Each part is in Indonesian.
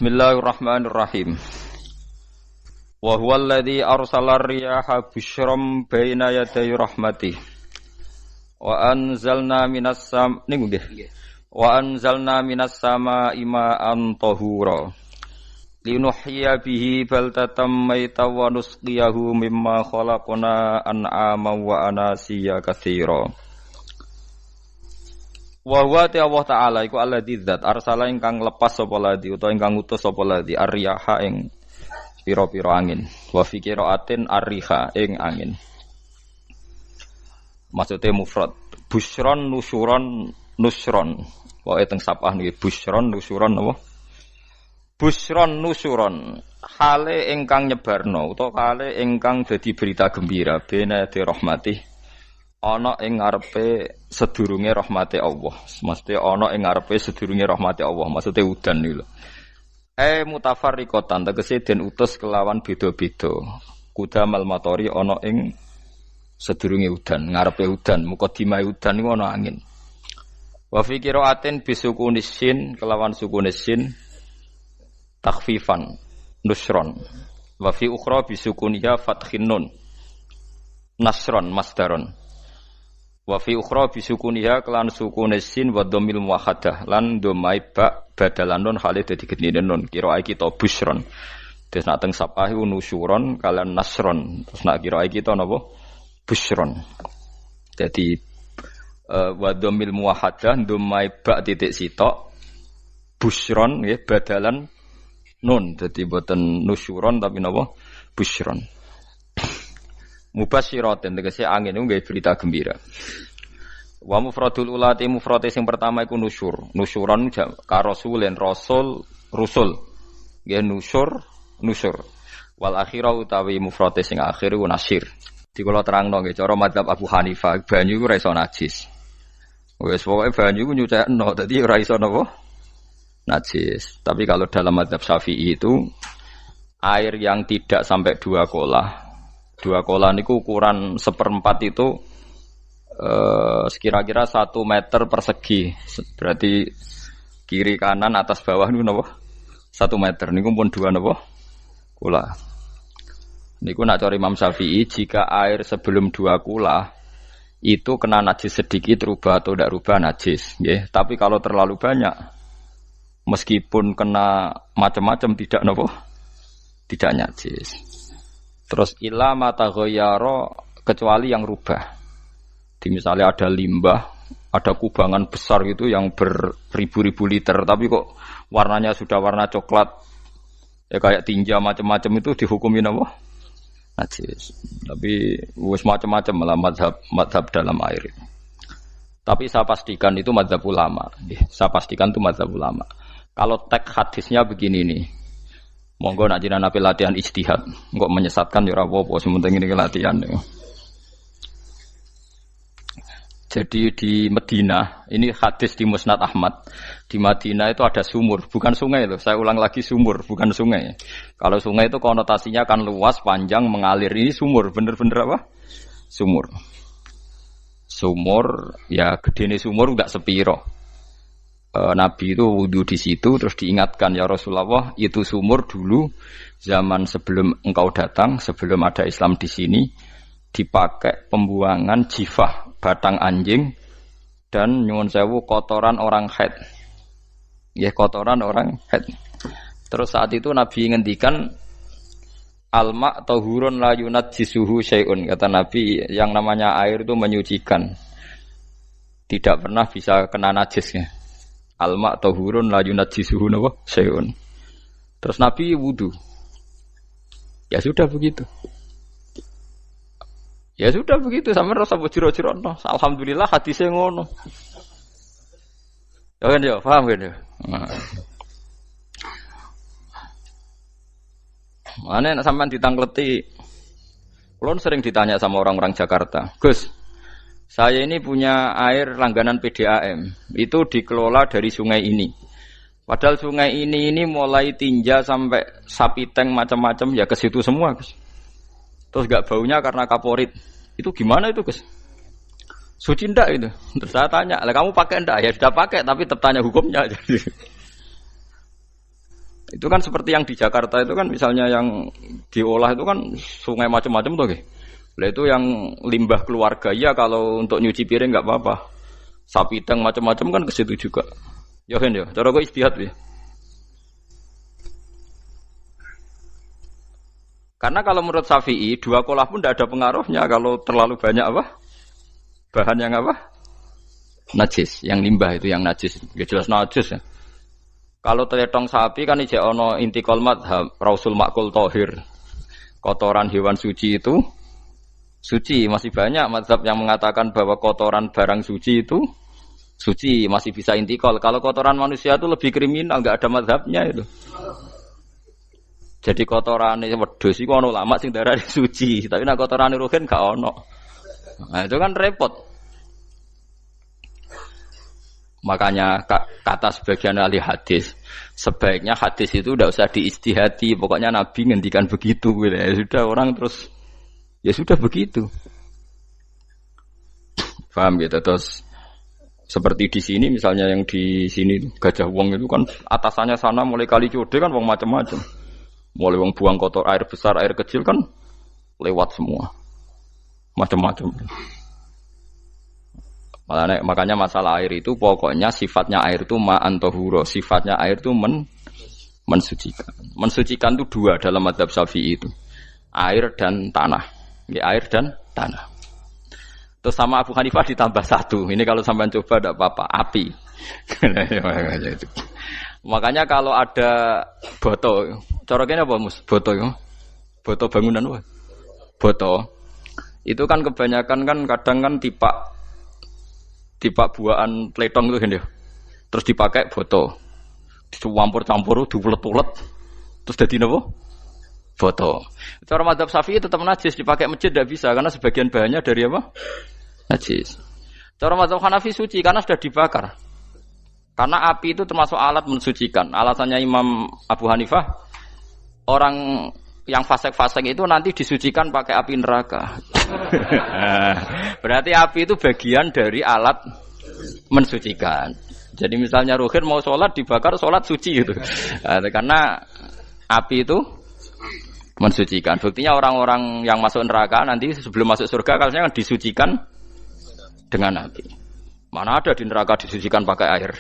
Bismillahirrahmanirrahim. Wa huwa alladzi arsala ar-riyaha busyran baina yaday rahmatih. Wa anzalna minas samaa'i ma'an tahura. Linuhyiya bihi baldatan maytan wa nusqiyahu mimma khalaqna an'aman wa anasiya katsira. Wa huwa Allah Ta'ala iku alladzi dzat arsala ingkang lepas sapa ladzi utawa ingkang utus sapa ladzi ar-riyaha ing pira-pira angin wa fi qiraatin ar-riha ing angin. Maksude mufrad busyron nusyuron nusron wae teng sapah niki busyron nusyuron apa busyron nusyuron hale ingkang nyebarno utawa hale ingkang dadi berita gembira bena de rahmatih ana ing ngarepe sedurunge rahmate Allah. Mesti ana ing ngarepe sedurunge rahmate Allah. Maksude udan niku lho. Mutafarriqatan tegese den utus kelawan beda-beda. Kudamal matori ana ing sedurunge udan, ngarepe udan, mukadimah udan niku ana angin. Wa fi qiraatin bisukunis sin kelawan sukunis sin takhfifan nusron. Wa fi ukhra bisukuniha fathin nun nasron masdaron. Wa fi ukhra bisukuniha kelan sukunis sin wa dhammil muwahhadah lan dhammai ba badalan nun hale dadi gedene nun kira iki to busron. Terus nak teng sapahi nusyuron kalian nasron. Terus nak kira iki to napa busron. Jadi wa dhammil muwahhadah dhammai ba titik sitok busron nggih badalan nun. Dadi boten nusyuron tapi napa busron. Mubasyiratin tegese angin niku nggih berita gembira. Wa mufradul ulati mufrate sing pertama iku nusyur. Nusyuron ka rasulin rasul rusul. Nggih nusyur. Wal akhirah utawi mufrate sing akhir iku nasyir. Di kula terangno nggih cara mazhab Abu Hanifah banyu iku ora iso najis. Wis pokoke banyu iku nyucekno dadi ora iso napa najis. Tapi kalau dalam mazhab Syafi'i itu air yang tidak sampai 2 kolah. 2 kolah niku ukuran 1/4 itu sekira-kira 1 meter persegi. Berarti kiri kanan atas bawah niku napa? 1 meter niku pun 2 napa? Kolah. Niku nak cara Imam Syafi'i jika air sebelum 2 kolah itu kena najis sedikit rubah atau tidak rubah najis, nggih. Tapi kalau terlalu banyak meskipun kena macam-macam tidak napa? Tidak najis. Terus ila mata ghayyara kecuali yang rubah. Di misalnya ada limbah, ada kubangan besar gitu yang beribu-ribu liter tapi kok warnanya sudah warna coklat. Ya kayak tinja macam-macam itu dihukumin apa? Najis. Tapi wis macam-macam malah mazhab dalam air. Tapi saya pastikan itu mazhab ulama. Saya pastikan itu mazhab ulama. Kalau teks hadisnya begini nih. Monggo nak jenengan ape latihan ijtihad, engko menyesatkan ya ora apa-apa, sementing ini latihan. Jadi di Madinah, ini hadis di Musnad Ahmad. Di Madinah itu ada sumur, bukan sungai loh. Saya ulang lagi sumur, bukan sungai. Kalau sungai itu konotasinya kan luas, panjang, mengalir. Ini sumur, bener-bener apa? Sumur. Sumur, ya gedene sumur enggak sepiro. Nabi itu wudu di situ terus diingatkan ya Rasulullah itu sumur dulu zaman sebelum engkau datang sebelum ada Islam di sini dipakai pembuangan jifah batang anjing dan nyuwun sewu kotoran orang haid ya kotoran orang haid. Terus saat itu Nabi ngendikan alma tahurun la yunajjisuhu syai'un, kata Nabi yang namanya air itu menyucikan tidak pernah bisa kena najisnya. Alma tahurun la yunajjisuhu nawa syai'un. Terus Nabi wudu. Ya sudah begitu. Ya sudah begitu sampeyan rasa jero-jerono. Alhamdulillah hadise ngono. Ya kan ya, paham kan ya? Mane nek sampean ditangkleti. Kulon sering ditanya sama orang-orang Jakarta, "Gus, saya ini punya air langganan PDAM, itu dikelola dari sungai ini. Padahal sungai ini mulai tinja sampai sapi tank macam-macam ya ke situ semua, Gus. Terus enggak baunya karena kaporit. Itu gimana itu, Gus? Suci ndak itu?" Terus saya tanya, "Lah kamu pakai ndak?" "Ya sudah pakai, tapi tetap tanya hukumnya." Itu kan seperti yang di Jakarta itu kan misalnya yang diolah itu kan sungai macam-macam tuh. Lah itu yang limbah keluarga ya kalau untuk nyuci piring enggak apa-apa. Sapi teng macam-macam kan ke situ juga. Ya kan ya, cara kok istihad ya. Karena kalau menurut Syafi'i, dua kolah pun tidak ada pengaruhnya kalau terlalu banyak apa? Bahan yang apa? Najis, yang limbah itu yang najis. Ya jelas najis ya. Kalau teletong sapi kan ijek ono intikal madhab, rausul makul tohir. Kotoran hewan suci itu suci. Masih banyak madhab yang mengatakan bahwa kotoran barang suci itu suci, masih bisa intikal. Kalau kotoran manusia itu lebih kriminal, enggak ada madhabnya itu. Jadi kotorane wedhus iku ana ulama sing darani suci, tapi nek kotorane ruhin gak ono. Nah, itu kan repot. Makanya kata sebagian ahli hadis, sebaiknya hadis itu tidak usah diistihati, pokoknya Nabi ngendikan begitu gitu. Ya sudah orang terus ya sudah begitu. Paham gitu terus seperti di sini misalnya yang di sini Gajah Wong itu kan atasannya sana mulai kali Code kan wong macam-macam. Mulai wong buang kotor air besar, air kecil kan lewat semua. Macam-macam. Makanya masalah air itu pokoknya sifatnya air itu ma'an tahura, sifatnya air itu mensucikan. Mensucikan itu dua dalam mazhab Syafi'i itu. Air dan tanah. Ya, air dan tanah. Terus sama Abu Hanifah ditambah satu. Ini kalau sampean coba tidak apa-apa, api. Makanya kalau ada boto, coroknya apa mus? Boto ya? Boto bangunan apa? Boto. Itu kan kebanyakan kan kadang kan tipak buahan pletong itu kan ya. Terus dipakai boto. Dicampur-campur, diulet-ulet. Terus jadi apa? Boto. Cara mazhab Syafi'i tetap najis, dipakai masjid tidak bisa karena sebagian bahannya dari apa? Najis. Cara mazhab Hanafi suci karena sudah dibakar. Karena api itu termasuk alat mensucikan. Alasannya Imam Abu Hanifah, orang yang fasik-fasik itu nanti disucikan pakai api neraka. Berarti api itu bagian dari alat mensucikan. Jadi misalnya Ruhin mau sholat dibakar, sholat suci gitu. Karena api itu mensucikan. Buktinya orang-orang yang masuk neraka nanti sebelum masuk surga kalanya disucikan dengan api. Mana ada di neraka disucikan pakai air?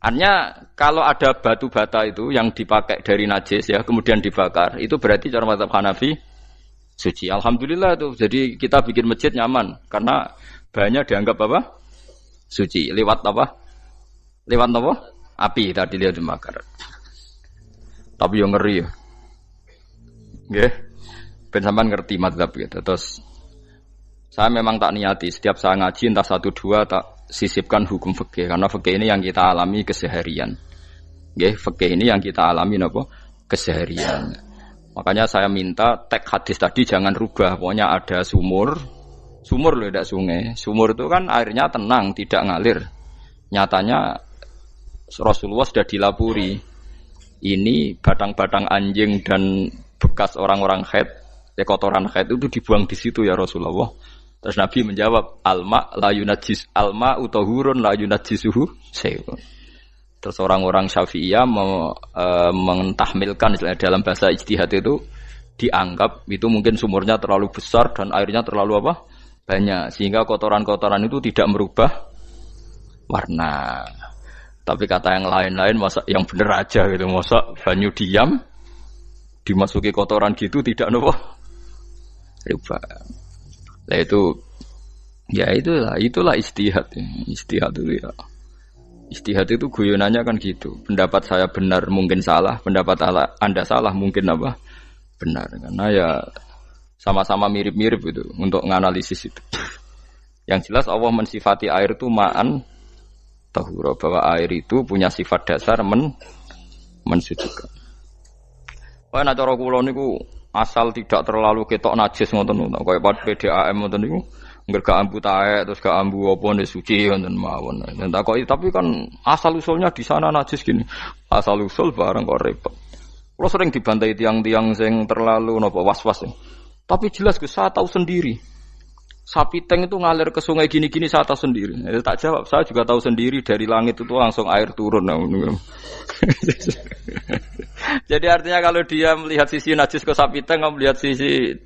Artinya kalau ada batu bata itu yang dipakai dari najis ya kemudian dibakar itu berarti cara mazhab Hanafi suci. Alhamdulillah itu. Jadi kita bikin masjid nyaman karena bahannya dianggap apa? Suci. Lewat apa? Lewat apa? Api tadi lihat dibakar. Tapi yang ngeri ya. Nggih. Ben sampean ngerti mazhab gitu. Terus saya memang tak niati setiap saya ngaji entah 1 2 tak sisipkan hukum fikih karena fikih ini yang kita alami keseharian. Nggih, fikih ini yang kita alami napa? Keseharian. Makanya saya minta teks hadis tadi jangan rubah. Pokoknya ada sumur loh tidak sungai. Sumur itu kan airnya tenang, tidak ngalir. Nyatanya Rasulullah sudah dilapuri. Ini batang-batang anjing dan bekas orang-orang haid, kotoran haid itu dibuang di situ ya Rasulullah. Terus Nabi menjawab, alma la yunajjis alma utahurun la yunajjisuhu syai'un. Terus orang-orang Syafi'iyah mentahmilkan dalam bahasa ijtihad itu dianggap itu mungkin sumurnya terlalu besar dan airnya terlalu apa? Banyak sehingga kotoran-kotoran itu tidak merubah warna. Tapi kata yang lain-lain masa yang bener aja gitu, masa banyu diam dimasuki kotoran gitu tidak apa? Rubah. Nah itu ya itulah istihad ya. Istihad itu ya. Istihad itu guyonannya kan gitu. Pendapat saya benar mungkin salah, pendapat Anda salah mungkin apa? Benar. Karena ya sama-sama mirip-mirip itu untuk menganalisis itu. Yang jelas Allah mensifati air itu ma'an tahura, bahwa air itu punya sifat dasar mensucikan. Wah nek cara kula niku asal tidak terlalu ketok najis ngoten lho. Kaya PDAM ngoten niku enggak ambu taek terus gak ambu apa nek suci ngoten mawon. Tapi kan asal usulnya di sana najis gini. Asal usul barang kok repot. Kula sering dibantai tiang-tiang sing terlalu napa was-was. Tapi jelas saya tahu sendiri. Sapi Teng itu ngalir ke sungai gini-gini saya tahu sendiri. Tak jawab, saya juga tahu sendiri dari langit itu langsung air turun. Jadi artinya kalau dia melihat sisi najis ke sapi Teng, melihat sisi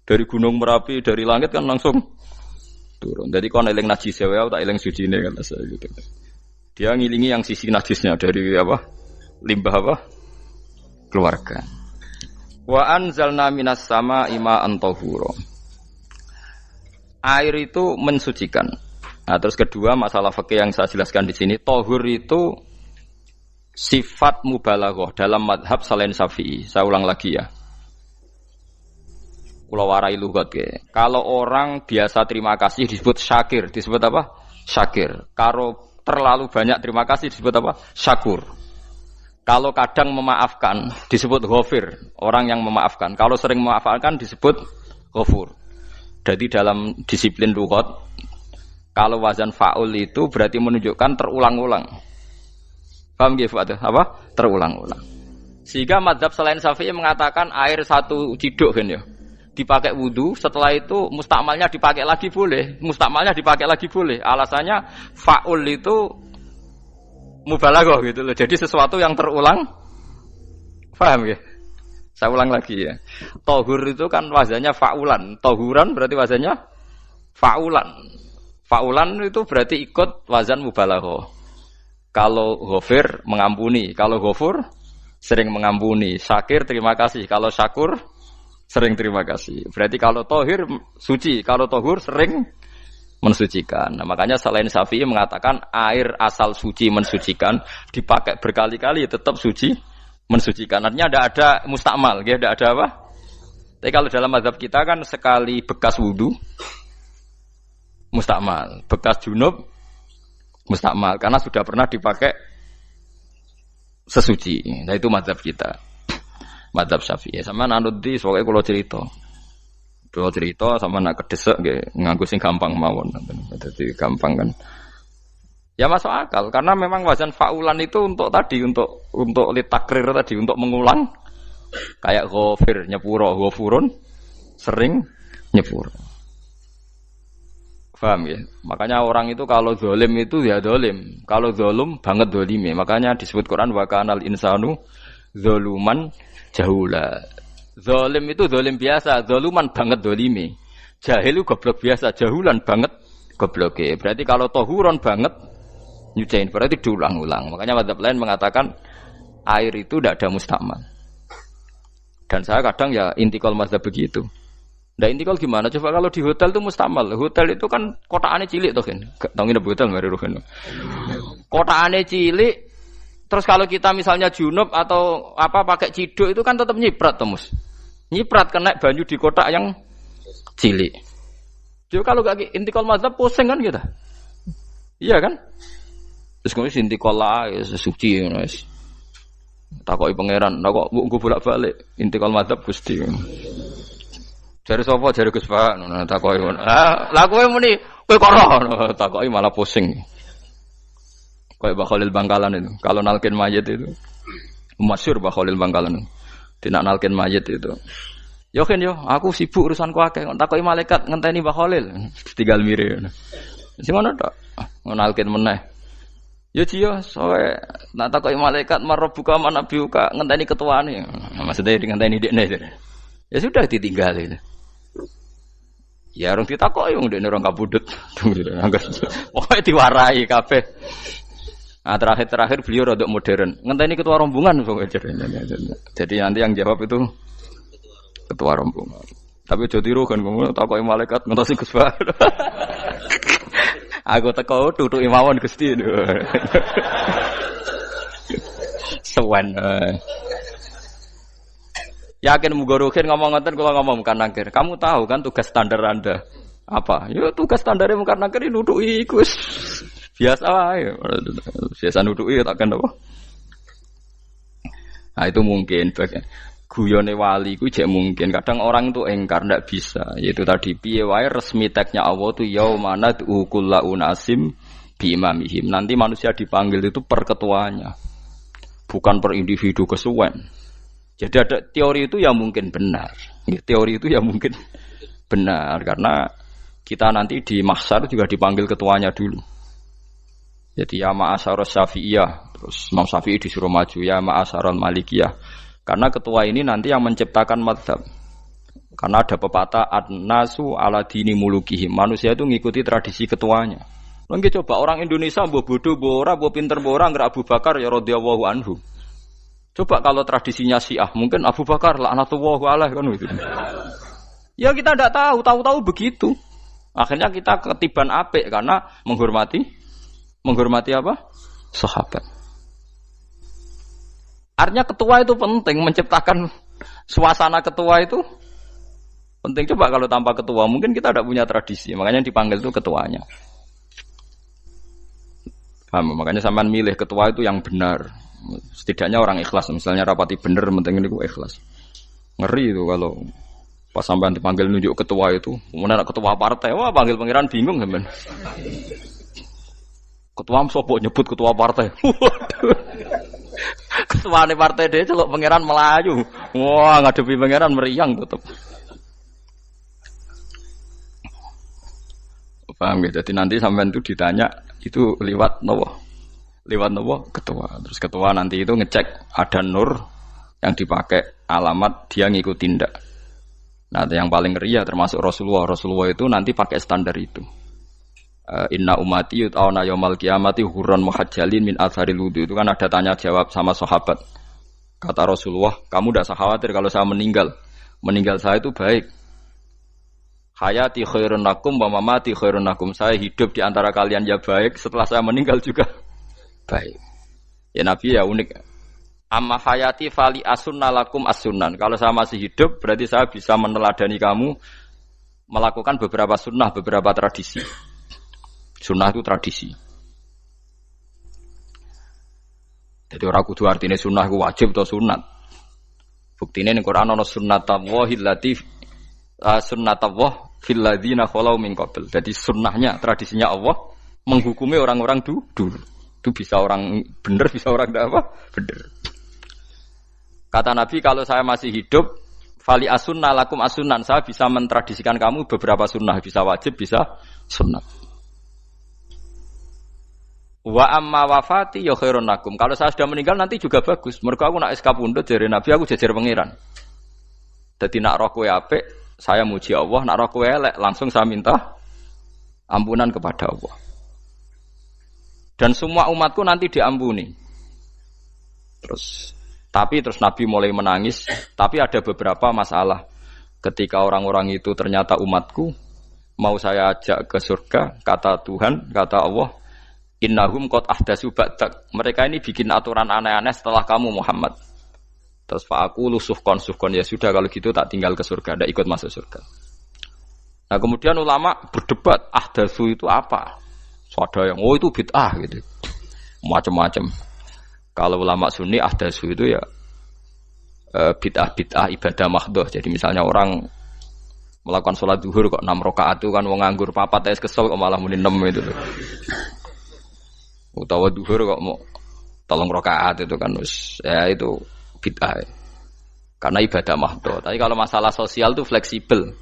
dari gunung Merapi, dari langit kan langsung turun. Jadi kalau eling najis ya, tak eling suci ini kan saya gitu. Dia ngilingi yang sisi najisnya dari apa? Limbah apa? Keluarga. Wa anzalna minas sama'i ma'an tahura. Air itu mensucikan. Nah, terus kedua masalah fikih yang saya jelaskan di sini, tahur itu sifat mubalaghah dalam madhab selain Syafi'i. Saya ulang lagi ya. Kula warai lugat ke. Kalau orang biasa terima kasih disebut syakir, disebut apa? Syakir. Kalau terlalu banyak terima kasih disebut apa? Syakur. Kalau kadang memaafkan disebut ghafir, orang yang memaafkan. Kalau sering memaafkan disebut ghafur. Jadi dalam disiplin lughat, kalau wazan fa'ul itu berarti menunjukkan terulang-ulang. Paham nggih Fuad? Apa? Terulang-ulang. Sehingga mazhab selain Syafi'i mengatakan air satu ciduk kan ya. Dipakai wudu, setelah itu mustakmalnya dipakai lagi boleh. Mustakmalnya dipakai lagi boleh. Alasannya fa'ul itu mubalaghah gitu loh. Jadi sesuatu yang terulang. Paham nggih? Saya ulang lagi ya. Tahur itu kan wazannya fa'ulan. Tahuran berarti wazannya fa'ulan. Fa'ulan itu berarti ikut wazan mubalaghah. Kalau ghafir mengampuni, kalau ghafur sering mengampuni. Syakir terima kasih, kalau syakur sering terima kasih. Berarti kalau tahir suci, kalau tahur sering mensucikan. Nah, makanya selain Syafi'i mengatakan air asal suci mensucikan, dipakai berkali-kali tetap suci mensucikan. Artinya ada mustakmal, ya, ada apa? Tapi kalau dalam mazhab kita kan sekali bekas wudu mustakmal, bekas junub mustakmal karena sudah pernah dipakai sesuci. Nah itu mazhab kita. Mazhab Syafi'i. Sama nanut di soalnya kalau cerita sama nak kedesek nggih nganggo sing gampang mawon. Dadi gampang kan. Ya masuk akal karena memang wazan fa'ulan itu untuk tadi untuk litakrir tadi untuk mengulang kayak ghafir nyepuro ghafurun sering nyepuro. Paham ya? Makanya orang itu kalau zalim itu ya zalim, kalau zalum banget zalime. Makanya disebut Quran wa kanal insanu zaluman jahula. Zalim itu zalim biasa, zaluman banget zalime. Jahil itu goblok biasa, jahulan banget gobloke. Berarti kalau tahuron banget nyuciin berarti diulang-ulang. Makanya mazhab lain mengatakan air itu tidak ada mustakmal. Dan saya kadang ya intikal mazhab begitu. Nah intikal gimana? Coba kalau di hotel itu mustakmal. Hotel itu kan kotaannya cilik tuh kan. Tahu nggak hotel mari rohen. Kotaannya cilik. Terus kalau kita misalnya junub atau apa pakai ciduk itu kan tetap nyiprat Tomus. Nyiprat kena banyu di kotak yang cilik. Jadi kalau gak intikal mazhab pusing kan kita. Iya kan? Terus kemudian intikal lah suci guys. Takoki pangeran, kok mbok bolak-balik intikal mazhab Gusti. Jare sapa jare Gus Pak ngono takoki. Lah kowe muni kowe kok ora takoki malah pusing. Kayak Mbah Khalil Bangkalan itu. Kalau nalkin mayit itu masyhur Mbah Khalil Bangkalan. Tidak nalkin mayit itu. Yo kan yo, aku sibuk urusanku akeh. Takoki malaikat ngenteni Mbah Khalil. Tinggal mire. Sing ngono tok. Nalkin meneh. Yo ciyo, soe nak takoki malaikat marbuka manabiuka ngenteni ketuane. Maksudnya ngenteni dekne. Ya sudah ditinggalin. Ya orang ditakoki wong dekne orang kabudut. Pokoke diwarai kabeh. Nah, terakhir beliau rodok modern. Ngenteni ketua rombongan pokoknya. Jadi nanti yang jawab itu ketua rombongan. Tapi aja tiru kan ngomong takoki malaikat ngentosi Gus Pak. Aku teko tutuki mawon Gusti. Sewan. Yakin muga rukin ngomong ngoten kula ngomong kan nangkir. Kamu tahu kan tugas standar Anda apa? Ya tugas standare mung kan nangkir nutuki iku. Biasa wae. Biasa nutuki tak kan apa? Nah itu mungkin bagian guyone wali ku jek mungkin kadang orang itu engkar ndak bisa yaitu tadi piye wae resmi teknya Allah tu yaumana kullu unasim bi imamihim nanti manusia dipanggil itu per ketuanya bukan per individu kesuwen jadi ada teori itu yang mungkin benar teori itu yang mungkin benar karena kita nanti di mahsyar juga dipanggil ketuanya dulu. Jadi ya ma'asyarus Syafi'iyah, terus Imam Syafi'i disuruh maju ya ma'asyarul Malikiyah. Karena ketua ini nanti yang menciptakan mazhab. Karena ada pepatah an-nasu ala dini mulukihim. Manusia itu ngikuti tradisi ketuanya. Lagi coba orang Indonesia mbok bodoh, mbok ora, mbok pinter, mbok ora nggak Abu Bakar ya radhiyallahu anhu. Coba kalau tradisinya Syiah, mungkin Abu Bakar laknatullahu alaihi kan gitu. Ya kita tidak tahu begitu. Akhirnya kita ketiban apik karena menghormati apa? Sahabat. Artinya ketua itu penting, menciptakan suasana ketua itu penting. Coba kalau tanpa ketua, mungkin kita tidak punya tradisi. Makanya yang dipanggil itu ketuanya. Paham? Makanya sampean milih ketua itu yang benar. Setidaknya orang ikhlas. Misalnya rapati benar, penting itu ikhlas. Ngeri itu kalau pas sampean dipanggil nunjuk ketua itu. Kemudian ketua partai, wah panggil pangeran bingung sampean. Ketua sopo nyebut ketua partai. Ketua nih partai dia celok pangeran Melayu. Wah ngadepi pangeran meriang tetep. Paham ya? Jadi nanti sampean itu ditanya itu lewat nopo ketua. Terus ketua nanti itu ngecek ada nur yang dipakai alamat dia ngikutin ndak. Nah yang paling ngeri ya termasuk Rasulullah. Rasulullah itu nanti pakai standar itu. Inna umati yut'auna yaumal qiyamati hurran muhajjalin min atharil wudu. Itu kan ada tanya jawab sama sahabat. Kata Rasulullah, kamu tidak usah khawatir kalau saya meninggal. Meninggal saya itu baik. Hayati khairun lakum wa mamati khairun lakum. Saya hidup di antara kalian ya baik, setelah saya meninggal juga baik. Ya Nabi ya unik. Amma hayati fali asunna lakum as-sunan. Kalau saya masih hidup berarti saya bisa meneladani kamu melakukan beberapa sunnah, beberapa tradisi. Sunnah itu tradisi. Jadi orang kudu artinya sunnah itu wajib atau sunat. Buktinya di Quran ada sunnatallahil latif sunnatullah fil ladzina khalau min qabl. Jadi sunnahnya, tradisinya Allah menghukumi orang-orang dulu. Itu bisa orang benar, bisa orang tidak apa? Benar. Kata Nabi kalau saya masih hidup fali asunna lakum asunan, saya bisa mentradisikan kamu beberapa sunnah, bisa wajib, bisa sunnah. Wa amma wafati ya khairun lakum. Kalau saya sudah meninggal nanti juga bagus. Mergo aku nak SK pundhut jare Nabi aku jejer pangeran. Dadi nak roh kowe apik, saya muji Allah, nak roh kowe elek langsung saya minta ampunan kepada Allah. Dan semua umatku nanti diampuni. Terus Nabi mulai menangis, tapi ada beberapa masalah. Ketika orang-orang itu ternyata umatku, mau saya ajak ke surga, kata Tuhan, kata Allah, innahum qad ahdatsu ba'dak. Mereka ini bikin aturan aneh-aneh setelah kamu Muhammad. Terus fa'aqulu suhqan ya sudah kalau gitu tak tinggal ke surga, tidak ikut masuk surga. Nah, kemudian ulama berdebat ahdatsu itu apa? So, ada yang itu bid'ah gitu. Macam-macam. Kalau ulama Sunni ahdatsu itu ya bid'ah ibadah mahdhah. Jadi misalnya orang melakukan sholat zuhur kok 6 rakaat itu kan wong nganggur papat kesel kok malah muni 6 itu. Utawa duhur kok mau 3 rakaat itu kan ya itu bid'ah. Karena ibadah mahdhah. Tapi kalau masalah sosial itu fleksibel.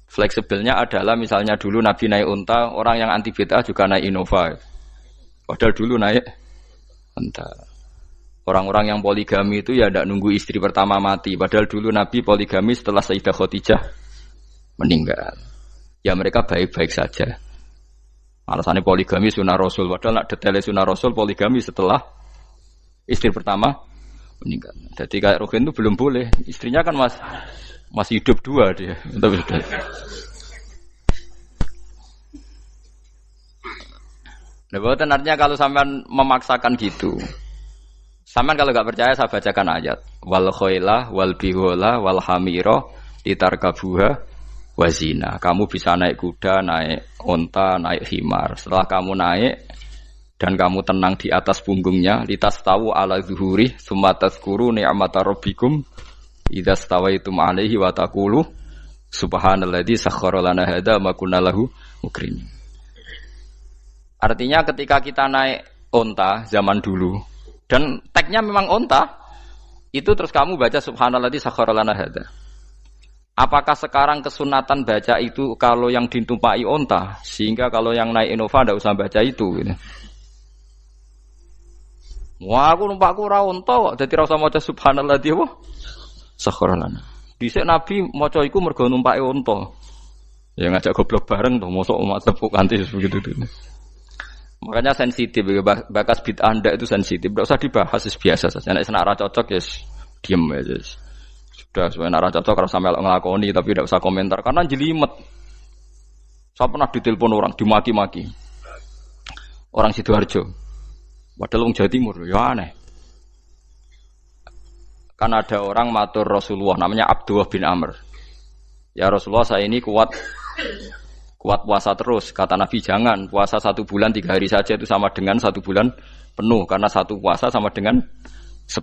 Fleksibelnya adalah misalnya dulu Nabi naik unta, orang yang anti bid'ah juga naik Innova. Padahal dulu naik unta. Orang-orang yang poligami itu ya tidak nunggu istri pertama mati. Padahal dulu Nabi poligami setelah Sayyidah Khadijah meninggal. Ya mereka baik-baik saja. Alasannya poligami sunnah Rasul. Padahal nak detailnya sunnah Rasul poligami setelah istri pertama meninggal. Jadi kayak Ruhin itu belum boleh. Istrinya kan masih hidup 2 dia. Nah, bahkan artinya kalau sampean memaksakan gitu. Sampean kalau enggak percaya saya bacakan ayat. Wal khailah wal bihola wal hamira litarkabuha wazina. Kamu bisa naik kuda, naik onta, naik himar. Setelah kamu naik dan kamu tenang di atas punggungnya, litastawu ala zuhuri, summa tazkuru ni'mata rabbikum idza stawaitum alaihi wa taqulu subhanalladzi sakhkhara lana hadza ma kunna lahu mukrimin. Artinya ketika kita naik onta zaman dulu dan tagnya memang onta, itu terus kamu baca subhanalladzi sakhkhara lana hadza. Apakah sekarang kesunatan baca itu kalau yang ditumpai onta, sehingga kalau yang naik Innova ndak usah baca itu gitu. Wah, aku numpakku ora onta kok, dadi ora usah maca subhanallah dia apa? Sakharan. Dhisik Nabi maca iku mergo numpake onta. Ya ngajak goblok bareng to, mosok umat tepuk kanthi begitu itu. Makanya sensitif, bakas bid'ah ndak itu sensitif, enggak usah dibahas, biasa saja. Nek ora cocok ya diem aja. Sudah, sebenarnya arah cocok kalau sampai ngelakoni tapi tidak usah komentar karena jelimet. Saya pernah ditelepon orang, dimaki-maki. Orang Sidoarjo. Padahal orang Jawa Timur, ya aneh. Kan ada orang matur Rasulullah namanya Abdullah bin Amr. Ya Rasulullah, saya ini kuat puasa terus. Kata Nabi, jangan puasa 1 bulan 3 hari saja itu sama dengan 1 bulan penuh karena 1 puasa sama dengan 10.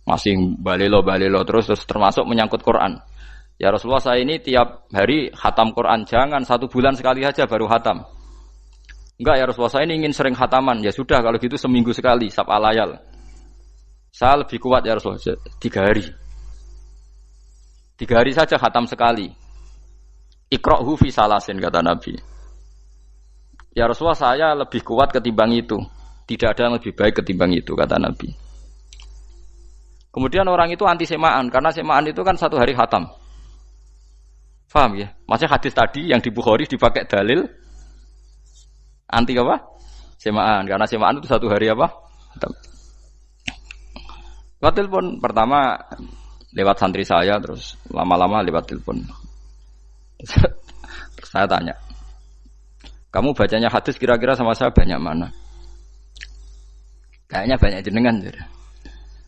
Masih balelo terus termasuk menyangkut Quran. Ya Rasulullah, saya ini tiap hari khatam Quran, jangan 1 bulan sekali saja baru khatam. Enggak ya Rasulullah, saya ini ingin sering khataman. Ya sudah kalau gitu seminggu sekali sab'a layal. Saya lebih kuat ya Rasulullah, 3 hari. 3 hari saja khatam sekali. Iqra'hu fi salasin kata Nabi. Ya Rasulullah, saya lebih kuat ketimbang itu. Tidak ada yang lebih baik ketimbang itu kata Nabi. Kemudian orang itu anti semaan, karena semaan itu kan 1 hari khatam. Paham ya? Maksudnya hadis tadi yang di Bukhari dipakai dalil anti apa? Semaan, karena semaan itu 1 hari apa? Khatam. Lewat telepon pertama lewat santri saya, terus lama-lama lewat telepon. Terus saya tanya, kamu bacanya hadis kira-kira sama saya banyak mana? Kayaknya banyak jenengan.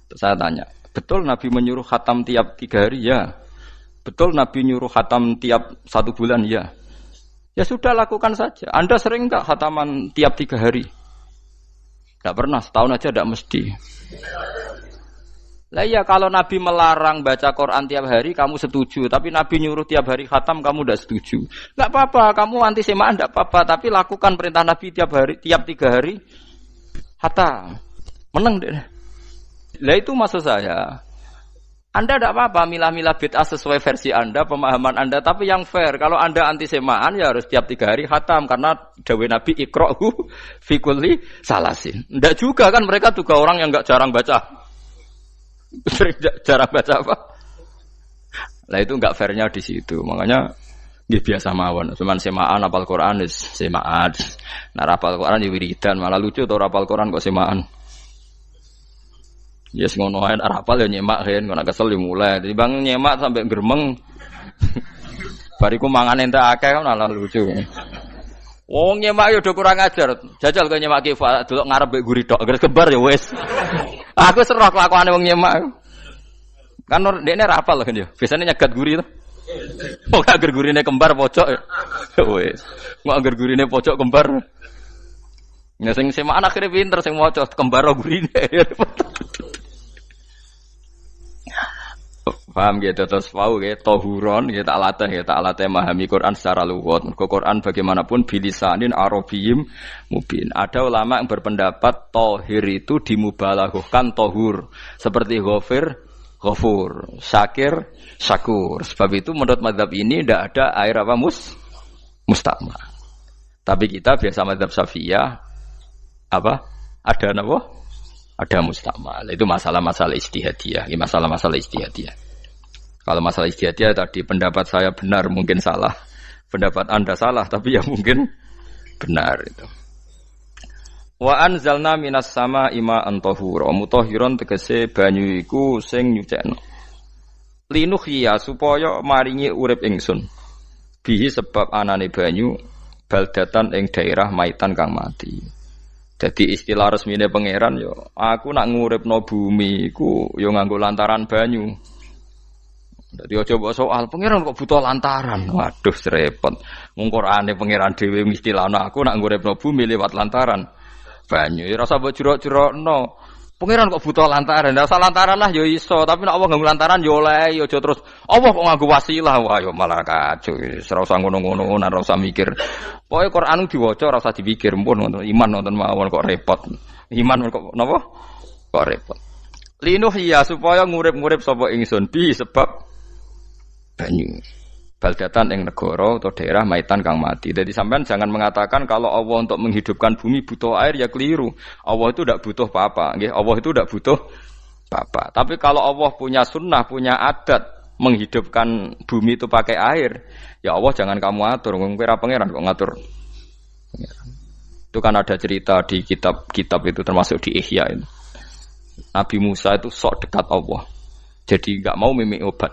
Terus saya tanya, betul Nabi menyuruh khatam tiap 3 hari? Ya. Betul Nabi nyuruh khatam tiap 1 bulan? Ya. Ya sudah, lakukan saja. Anda sering enggak khataman tiap 3 hari? Enggak pernah, setahun aja enggak mesti. Lah iya, kalau Nabi melarang baca Quran tiap hari kamu setuju, tapi Nabi nyuruh tiap hari khatam kamu enggak setuju. Enggak apa-apa, kamu anti semaan enggak apa-apa, tapi lakukan perintah Nabi tiap 3 hari khatam. Menang deh. Lah itu maksud saya. Anda tidak apa-apa milah-milah bid'ah sesuai versi Anda, pemahaman Anda, tapi yang fair. Kalau Anda anti semaan ya harus tiap 3 hari khatam karena dawuh Nabi iqra'hu fi kulli salasin. Enggak juga kan, mereka juga orang yang enggak jarang baca. Jarang baca apa? Lah itu enggak fairnya di situ. Makanya nggih biasa mawon. Cuman semaan hafal Quran wis semaan. Nah hafal Quran ya wiridan, malah lucu to hafal Quran kok semaan. Ya yes, ngono ae arapal ya nyemak kan, kok kesel dimulai. Jadi bang nyemak sampai gremeng. Bariku mangan entek akeh kan malah lucu. Wong nyemak yo do kurang ajar. Jajal kok nyemak ki delok ngarep mbek guri tok, gres kebar ya wis. Aku serah kelakuane wong nyemak. Kan dekne ra apal kan yo. Biasane nyegat guri to. Kok agar gurine kembar pojok. Wis. Kok agar gurine pojok kembar. Ya sing semaan akhire pinter sing maca kembar gurine. Paham gitu, terus pau gitu, tohuron gitu, tak latih memahami Quran secara lugat. Mergo Quran bagaimanapun bilisanin arabiyyin mubin. Ada ulama yang berpendapat tohir itu dimubalaghahkan tohur, seperti ghafir, ghafur, syakir, syakur. Sebab itu menurut mazhab ini tidak ada air apa mustakmal. Tapi kita biasa mazhab Syafi'iyah apa? Ada apa? Ada mustakmal. Itu masalah-masalah ijtihadiyah, masalah-masalah ijtihadiyah. Kalau masalah ijtihadiyah tadi pendapat saya benar, mungkin salah. Pendapat Anda salah, tapi ya mungkin benar itu. Wa anzalna minas sama'i ma'an tahura. Mutahhiron tegese banyu iku sing nyucekno. Linuhya supaya maringi urip ingsun. Bihi sebab anane banyu baldatan ing daerah maitan kang mati. Jadi istilah resmine pangeran yo, aku nak nguripno bumi iku yo nganggo lantaran banyu. Dadi aja mbok soal pangeran kok butuh lantaran. Waduh repot. Mung Qur'ane pangeran dhewe istilahno aku nak nguripno bumi lewat lantaran banyu. Ya rasa mbok jero-jerokno. Pangeran kok butuh lantaran. Lah lantaran lah yo iso, tapi nek Allah nganggo lantaran yo oleh yo aja terus Allah kok nganggo wasilah. Wah yo malah kacau. Ora usah ngono-ngono, ora usah mikir. Pokoke Qur'an diwaca ora usah dipikir, pun nonton iman nonton mawon kok repot. Iman kok napa? Kok repot. Linuh ya supaya ngurip-ngurip sapa ingsun bi sebab banyu. Baldatan ing negara atau daerah maitan kang mati. Jadi sampean jangan mengatakan kalau Allah untuk menghidupkan bumi butuh air ya keliru. Allah itu tidak butuh apa-apa, nggih. Allah itu tidak butuh apa-apa. Tapi kalau Allah punya sunnah, punya adat menghidupkan bumi itu pakai air, ya Allah jangan kamu atur. Kira pangeran kok ngatur. Itu kan ada cerita di kitab-kitab itu termasuk di Ihya itu. Nabi Musa itu sok dekat Allah. Jadi enggak mau mimik obat.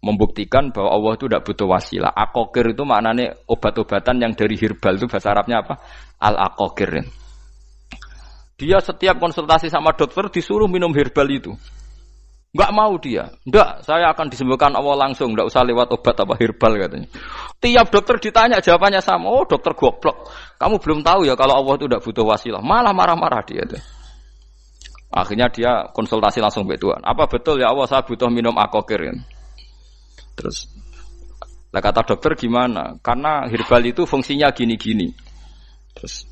Membuktikan bahwa Allah itu tidak butuh wasilah. Aqaqir itu maknanya obat-obatan yang dari herbal itu bahasa Arabnya apa? Al-aqaqir. Dia setiap konsultasi sama dokter disuruh minum herbal itu. Enggak mau dia. Enggak, saya akan disembuhkan Allah langsung, enggak usah lewat obat apa herbal katanya. Tiap dokter ditanya jawabannya sama. Oh, dokter goblok. Kamu belum tahu ya kalau Allah itu tidak butuh wasilah. Malah marah-marah dia tuh. Akhirnya dia konsultasi langsung ke Tuhan. Apa betul ya Allah saya butuh minum aqaqir? Terus lah kata dokter gimana? Karena herbal itu fungsinya gini-gini. Terus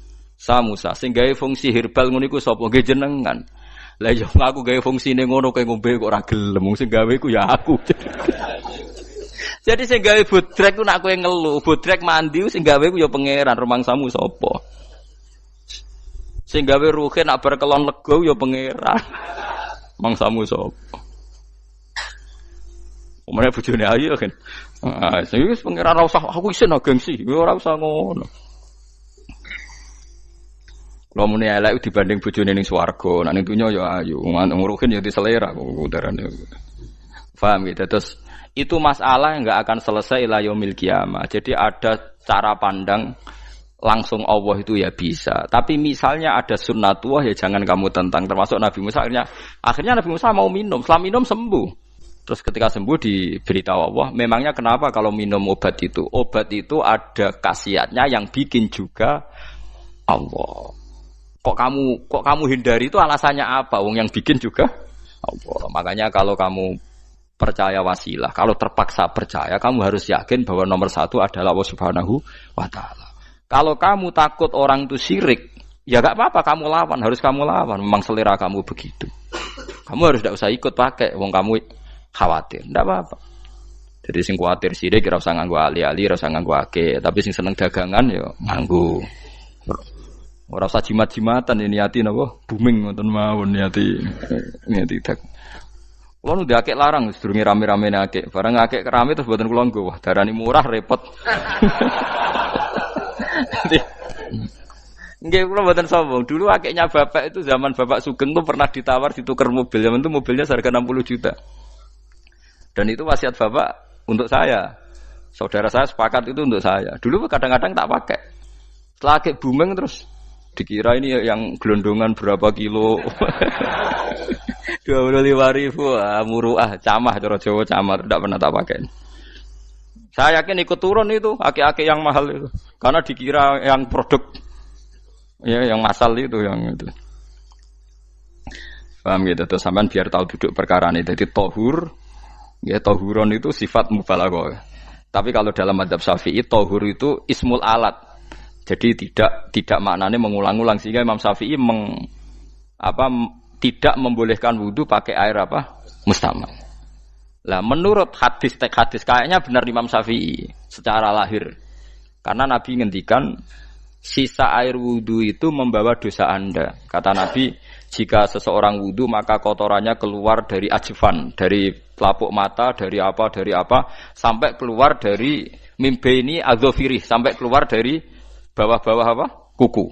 Musa sing gawe fungsi herbal ngono iku sapa? Nggih jenengan. Lah yo aku gawe fungsine ngono kowe ngombe kok ora gelem. Sing gawe iku ya aku. Jadi sing gawe bodrek ku nak kowe ngelu, bodrek mandi sing gawe ku ya pangeran, rumangsamu sapa? Sing gawe ruhe nak bar kelon lego ya pangeran. Mangsamu sapa? Omane bojone ayu kan. Ah, sing wis pangeran ora usah aku isin gengsi, ora usah ngono. Kalau muni elek dibanding bojone ning swarga, nek ning donya ya ayu, nguruhin ya diselera udarane. Paham gitu. Terus itu masalah yang enggak akan selesai ila yaumil qiyamah. Jadi ada cara pandang langsung Allah itu ya bisa. Tapi misalnya ada sunnatullah ya jangan kamu tentang. Termasuk Nabi Musa akhirnya Nabi Musa mau minum, setelah minum sembuh. Terus ketika sembuh diberitahu Allah, memangnya kenapa kalau minum obat itu? Obat itu ada khasiatnya yang bikin juga Allah. Kok kamu hindari itu alasannya apa? Wong yang bikin juga Allah. Makanya kalau kamu percaya wasilah, kalau terpaksa percaya, kamu harus yakin bahwa nomor satu adalah Allah Subhanahu wa Ta'ala. Kalau kamu takut orang itu syirik, ya gak apa-apa, kamu lawan, harus kamu lawan. Memang selera kamu begitu. Kamu harus tidak usah ikut pakai, wong kamu khawatir, tidak apa-apa. Jadi sing khawatir syirik, ora usah nganggo ali-ali, ora usah nganggo ake. Tapi sing seneng dagangan, ya nganggo. Ora usah jimat-jimatan ini niati napa booming ngoten mawon niati tak. Kulo nu diakek larang sedurunge rame-rame akek. Barang akek kerame terus mboten kula nggo. Wah, darani murah repot. Nggih kula mboten sombong. Dulu akeknya bapak itu zaman Bapak Sugeng tuh pernah ditawar ditukar mobil. Zaman itu mobilnya harga 60 juta. Dan itu wasiat bapak untuk saya. Saudara saya sepakat itu untuk saya. Dulu kadang-kadang tak pakai. Setelah akek booming terus dikira ini yang gelondongan berapa kilo. 25.000 muruah camah cara Jawa camah tidak pernah tak pakai. Saya yakin ikut turun itu aki-aki yang mahal itu karena dikira yang produk ya yang masal itu yang itu. Paham gitu terus sampean biar tahu duduk perkara ini. Jadi tohur ya tohuron itu sifat mubalaghah. Tapi kalau dalam mazhab Syafi'i tohur itu ismul alat. Jadi tidak maknanya mengulang-ulang sehingga Imam Syafi'i tidak membolehkan wudu pakai air apa? Mustamal. Lah menurut hadis kayaknya benar Imam Syafi'i secara lahir. Karena Nabi ngendikan sisa air wudu itu membawa dosa Anda. Kata Nabi, jika seseorang wudu maka kotorannya keluar dari ajfan, dari telapuk mata, dari apa sampai keluar dari mimbaini adzofirih, sampai keluar dari bawah-bawah apa? Kuku.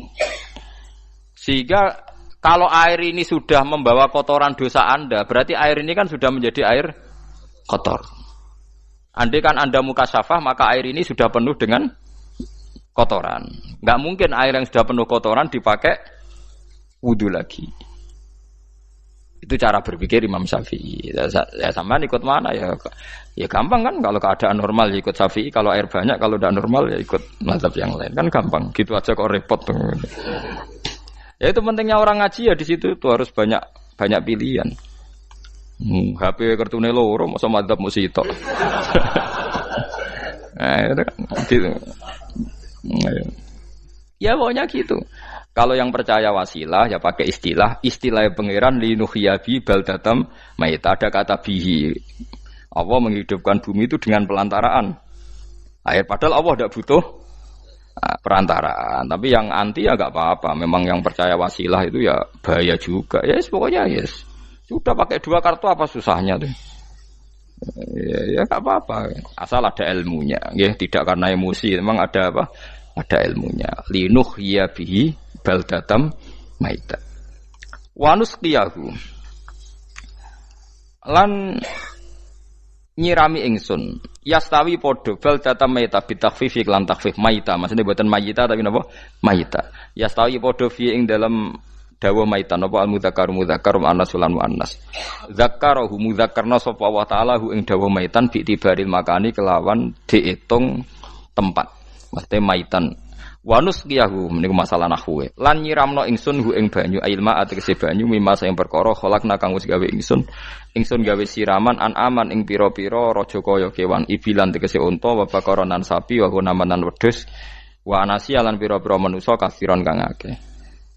Sehingga kalau air ini sudah membawa kotoran dosa Anda, berarti air ini kan sudah menjadi air kotor. Andai kan Anda mukasyafah, maka air ini sudah penuh dengan kotoran. Enggak mungkin air yang sudah penuh kotoran dipakai wudu lagi. Itu cara berpikir Imam Syafi'i. Ya sampean ikut mana ya? Ya gampang kan kalau keadaan normal ya ikut Syafi'i, kalau air banyak, kalau tidak normal ya ikut mazhab yang lain. Kan gampang. Gitu aja kok repot tuh. Ya itu pentingnya orang ngaji ya di situ tuh harus banyak pilihan. HP kartune loro masa mazhab mesti tok. Nah, itu kan gitu. Ya pokoknya gitu. Kalau yang percaya wasilah ya pakai istilah pangeran linuhyabi baldatam mayit, ada kata bihi. Allah menghidupkan bumi itu dengan pelantaraan air. Padahal Allah tidak butuh perantaraan. Tapi yang anti ya nggak apa-apa. Memang yang percaya wasilah itu ya bahaya juga. Yes, pokoknya yes. Sudah pakai 2 kartu apa susahnya tuh? Ya nggak apa-apa. Asal ada ilmunya. Ya, tidak karena emosi. Memang ada apa? Ada ilmunya. Linuh ya bihi baldatam maita. Wanus qiyahu. Lan nyirami ingsun yastawi podo baldatam maita bitakhfif lan takhfif maita. Maksudnya buatan mayita tapi napa? Maita. Yastawi podo fi ing dalam dawa maitan apa al-mudzakkar mudzakkar muannas lan muannas. Zakkarahu mudzakkarna sapa Allah taala hu ing dawa maitan bi tibaril makani kelawan diitung tempat. Mesti maitan. Wanus qiyahu meniku masalah nahwu. Lan nyiramno ingsun hu ing banyu ilma ategese banyu mimma sing perkara kholakna kang wis gawe ingsun. Ingsun gawe siraman an aman ing pira-pira raja kaya kewan ibilan tegese unta wa bakaronan sapi wa namanan wedhus wa anasiya lan pira-pira manusa kasiron kang akeh.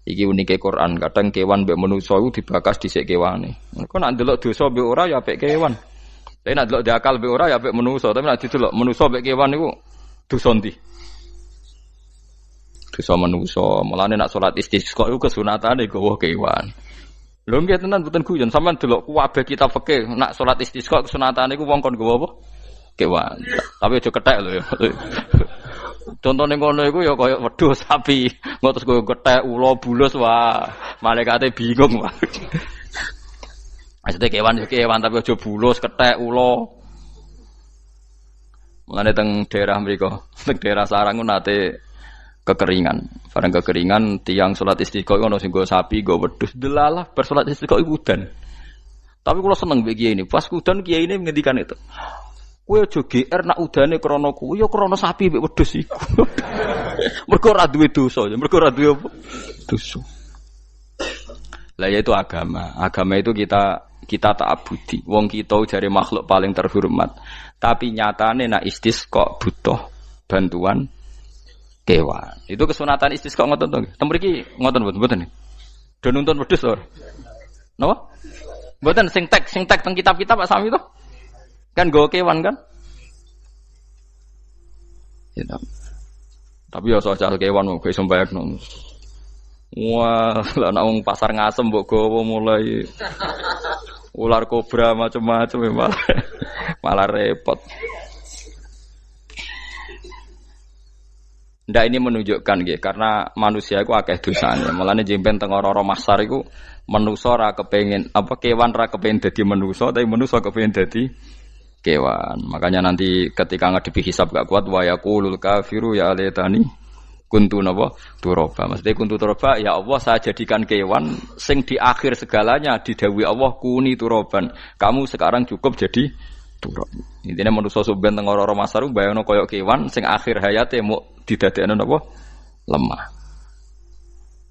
Iki unike Quran, kadang kewan mbek manusa iku dibakas dhisik kewane. Engko nek ndelok dosa mbek ora ya apik kewan. Tapi nek ndelok diakal mbek ora ya apik manusa, tapi nek didelok manusa mbek kewan iku dosa ndi? Dosa manusa. Mulane nek salat istisqa iku kesunatane gawa kewan. Lho nggih tenan mboten guyon, sampean delok kabeh kitab fikih nek salat istisqa kesunatane iku wong kon gawa apa? Kewan. Tapi aja kethek lho ya. Contohnya ngono iku ya kaya wedhus sapi, ngotos koyo gethek ula bulus wah, malaikate bingung wah. Maksudnya kewan tapi aja bulus, kethek ula. Mulane teng daerah mriku, teng daerah sarang nate kekeringan. Bareng kekeringan tiang salat istisqa ono sing nggo sapi, nggo wedhus, delalah bar salat istisqa iku udan. Tapi kula seneng mbek kiai ini, pas udan kiai ini ngendikan itu. Kowe aja GR nak udane krana kuwi ya krana sapi mek wedhus iku. Mergo ora duwe dosa, mergo ora duwe apa? Dosa. Lah ya itu agama. Agama itu kita ta'abudi. Wong kita jare makhluk paling terhormat. Tapi nyatane nak istisqa butuh bantuan kewan. Itu kesunatan istisqa ngoten to. Tem mriki ngoten mboten. Do nuntun wedhus ora? Napa? Mboten sing tek teng kitab-kitab Pak Sami to. Kan go kewan kan? Ya, tapi ya soal kewan mau iso mbayakno. Wah, lah nek wong pasar ngasem mbok gowo mulai ular kobra macam-macam malah repot. Ndak ini menunjukkan nggih karena manusia iku akeh dosane. Mulane jemben teng ora-ora mahsyar iku manusa ora kepengin apa kewan ora kepengin dadi manusa, tapi manusa kepengin dadi kewan. Makanya nanti ketika ngadepi hisab gak kuat wa yaqulul kafiru ya laitani kuntu napa turaba. Maksudnya kuntu turaba ya Allah saya jadikan kewan sing di akhir segalanya didhawuhi Allah kuni turaban. Kamu sekarang cukup jadi turab. Intine manusa sampeyan teng ora-ora masaru bayangno kaya kewan sing akhir hayate mau didadekno napa lemah.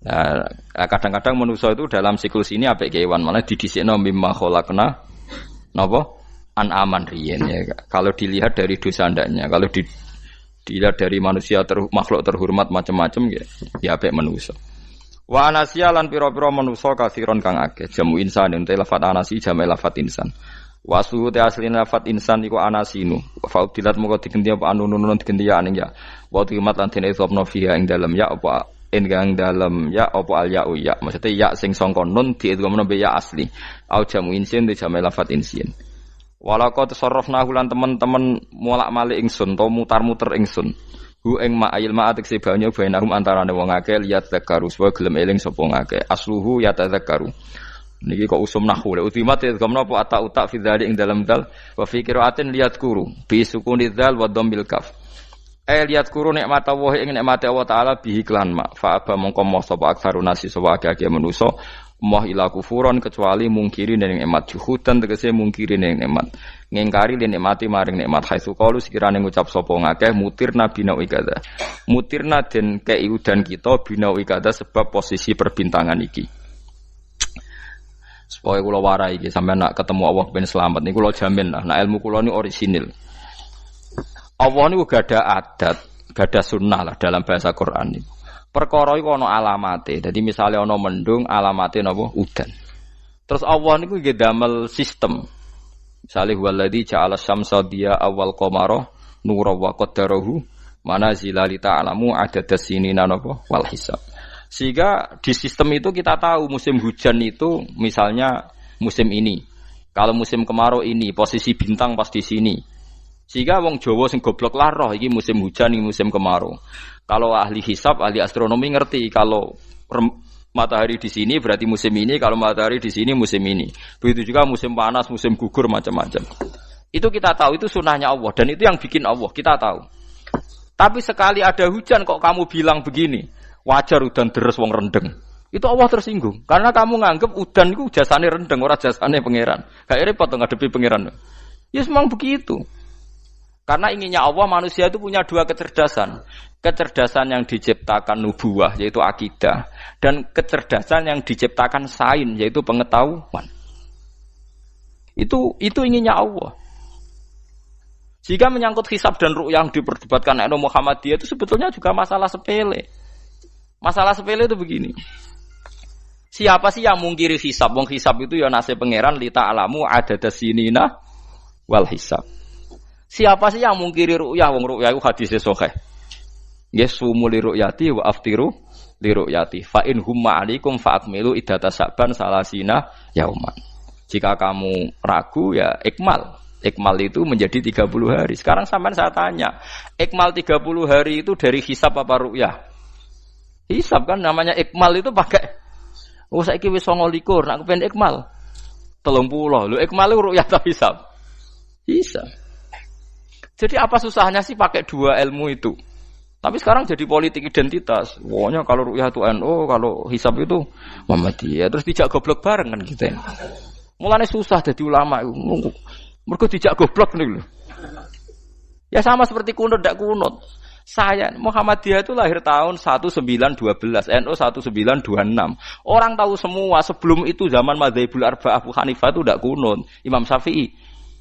Nah, kadang-kadang manusa itu dalam siklus ini apik kewan malah didhisikno mimma khalaqna napa an-aman riyen ya. Kalau dilihat dari dosa ndaknya, kalau dilihat dari manusia makhluk terhormat macam-macam ya apik manusa. Wa anasiya lan pira-pira manusa kasiron kang akeh. Jamu insan ente lafat anasi jamu lafat insan. Wa aslu te asline lafat insan iku anasinu. Fa udilat moko diganti apa anunun diganti ya aning ya. Wa timat lan dene sopno fiha ing dalem ya apa ing dalem ya apa al ya ya. Maksudnya ya sing sangka nun diidghamno be ya asli. Au jamu insin te jamu lafat insin. Walaqad tasarrafna lan teman-teman molak-malik ingsun to mutar-muter ingsun. Hu ing ma'il ma'atik se banyu bainahum antarane wong akeh liat zakaru supaya gelem eling sapa ngakeh. Asluhu ya tadzakaru. Niki kok usum nahwu le ultimat ya gamna apa ata fi dzalik ing dalam dal wa fi qiraatin liat kuru bi sukuni dzal wa dhammil kaf. Liat kuru nikmat Allah ing nikmat Allah taala bihi klan ma fa aba mongko moh sapa aksarun nasi sapa akeh manusa moh ila kufuron kecuali mungkiri ning nikmat juhudan tegese mungkiri ning nikmat ngingkari ning nikmati maring nikmat haitsu qalu sekirane ngucap sapa ngakeh mutirna binau ikada mutirna den kei udan kita binau ikada sebab posisi perbintangan iki supaya kula warai iki sampeyan nak ketemu Allah ben selamat niku kula jamin lah nak ilmu kula ni orisinil Allah niku gada adat gada sunnah lah dalam bahasa Quran niku perkara iku ana alamate. Dadi misale ana mendung alamate napa udan. Terus Allah niku nggih damel sistem. Misalnya waladzi ja'ala syamsa diya awal qamara nura wa qaddarahu manazila li ta'lamu adadas sinina wal hisab. Sehingga di sistem itu kita tahu musim hujan itu misalnya musim ini. Kalau musim kemarau ini posisi bintang pas di sini. Sehingga wong Jawa sing goblok lah roh iki musim hujan iki musim kemarau. Kalau ahli hisab, ahli astronomi ngerti kalau matahari di sini berarti musim ini, kalau matahari di sini musim ini. Begitu juga musim panas, musim gugur, macam-macam. Itu kita tahu, itu sunahnya Allah. Dan itu yang bikin Allah, kita tahu. Tapi sekali ada hujan kok kamu bilang begini, wajar udan deres wong rendeng. Itu Allah tersinggung. Karena kamu nganggep udan itu jasane rendeng, ora jasane pangeran. Gak repot ngadepi pangeran. Ya memang begitu. Karena inginnya Allah manusia itu punya dua kecerdasan. Kecerdasan yang diciptakan nubuwah yaitu akidah dan kecerdasan yang diciptakan sains yaitu pengetahuan. Itu inginnya Allah. Jika menyangkut hisab dan ru'yah yang diperdebatkan oleh Muhammadiyah itu sebetulnya juga masalah sepele. Masalah sepele itu begini. Siapa sih yang mungkiri hisab? Wong hisab itu ya nasib pangeran li ta'lamu adadas sinina wal hisab. Siapa sih yang mungkiri ru'yah? Wong ru'yah itu hadisnya sahih. Yasumu li ru'yati wa aftiru li ru'yati. Fa in humma 'alaikum fa akmilu iddata sa'ban salasina yauman. Jika kamu ragu ya ikmal. Ikmal itu menjadi 30 hari. Sekarang sampean saya tanya, ikmal 30 hari itu dari hisab apa ru'yah? Hisab kan namanya ikmal itu pakai saiki wis 29, nek pengen ikmal 30. Lho ikmal itu ru'yah ta hisab? Hisab. Jadi apa susahnya sih pakai dua ilmu itu? Tapi sekarang jadi politik identitas. Pokoknya kalau ru'yah itu NU, kalau hisab itu Muhammadiyah. Terus dijak goblok bareng kan kita. Mulane susah jadi ulama itu. Mergo dijak goblok nih lho. Ya sama seperti kunut ndak kunut. Saya Muhammadiyah itu lahir tahun 1912, NU 1926. Orang tahu semua sebelum itu zaman Madzhabul Arba'ah Abu Hanifah itu ndak kunut. Imam Syafi'i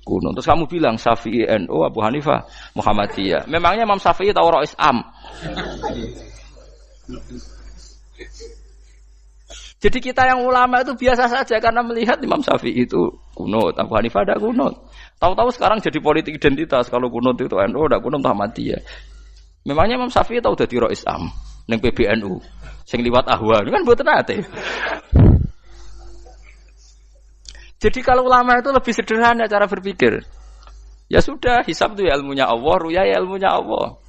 kunut. Terus kamu bilang Syafi'i NU, Abu Hanifah Muhammadiyah. Memangnya Imam Syafi'i tahu Rois Am? Jadi kita yang ulama itu biasa saja karena melihat Imam Syafi'i itu kunut, Abu Hanifah ada kunut. Tahu-tahu sekarang jadi politik identitas kalau kunut itu NU, ada kunut Muhammadiyah. Memangnya Imam Syafi'i tahu dadi Rois Am ning PBNU sing liwat ahwa kan mboten ate. Jadi kalau ulama itu lebih sederhana cara berpikir. Ya sudah, hisab itu ya ilmunya Allah, ruya ya ilmunya Allah.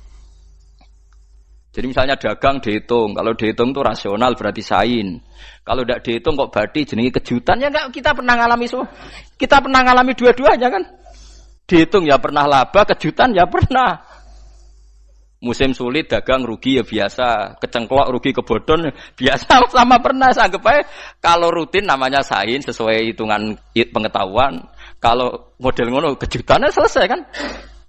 Jadi misalnya dagang dihitung, kalau dihitung itu rasional berarti sain. Kalau tidak dihitung kok berarti jenenge kejutan ya enggak, kita pernah ngalami kita pernah ngalami dua-duanya kan. Dihitung ya pernah laba, kejutan ya pernah. Musim sulit dagang rugi ya biasa, kecengklok rugi kebodhon biasa sama pernah. Anggap aja kalau rutin namanya sain sesuai hitungan pengetahuan. Kalau model ngono kejutannya selesai kan.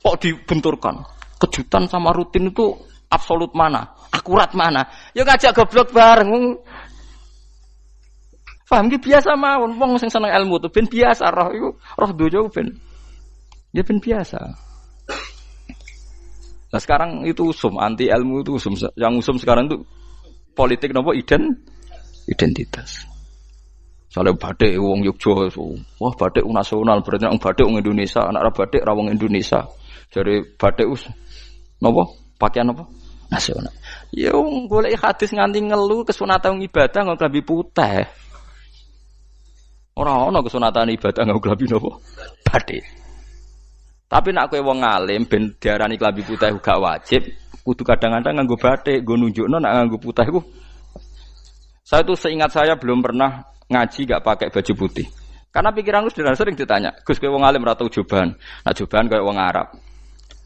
Kok dibenturkan? Kejutan sama rutin itu absolut mana? Akurat mana? Ya ngajak goblok bareng. Paham ki biasa mawon wong sing seneng ilmu tuh ben biasa roh iku roh dojo ben. Ya ben biasa. Nah sekarang itu usum, anti ilmu itu usum. Yang usum sekarang itu politik nopo identitas. Soalnya batik wong Yogyo, wah batik nasional berarti orang batik wong Indonesia, anak batik rawang Indonesia. Jadi batik nopo pakaian nopo nasional. Ya wong golek hadis nganti ngelu kesunatan ibadah nggo klambi putih. Ora ono kesunatan ibadah nggo klambi nopo batik. Tapi nak kowe wong alim ben diarani klambi putih gak wajib, kudu kadang-kadang nganggo batik, nggo nunjukno nak nganggo putih iku. Saya tuh seingat saya belum pernah ngaji gak pakai baju putih. Karena pikiranku sering ditanya, "Gus kowe wong alim ora tau joban." Nak joban koyo wong Arab.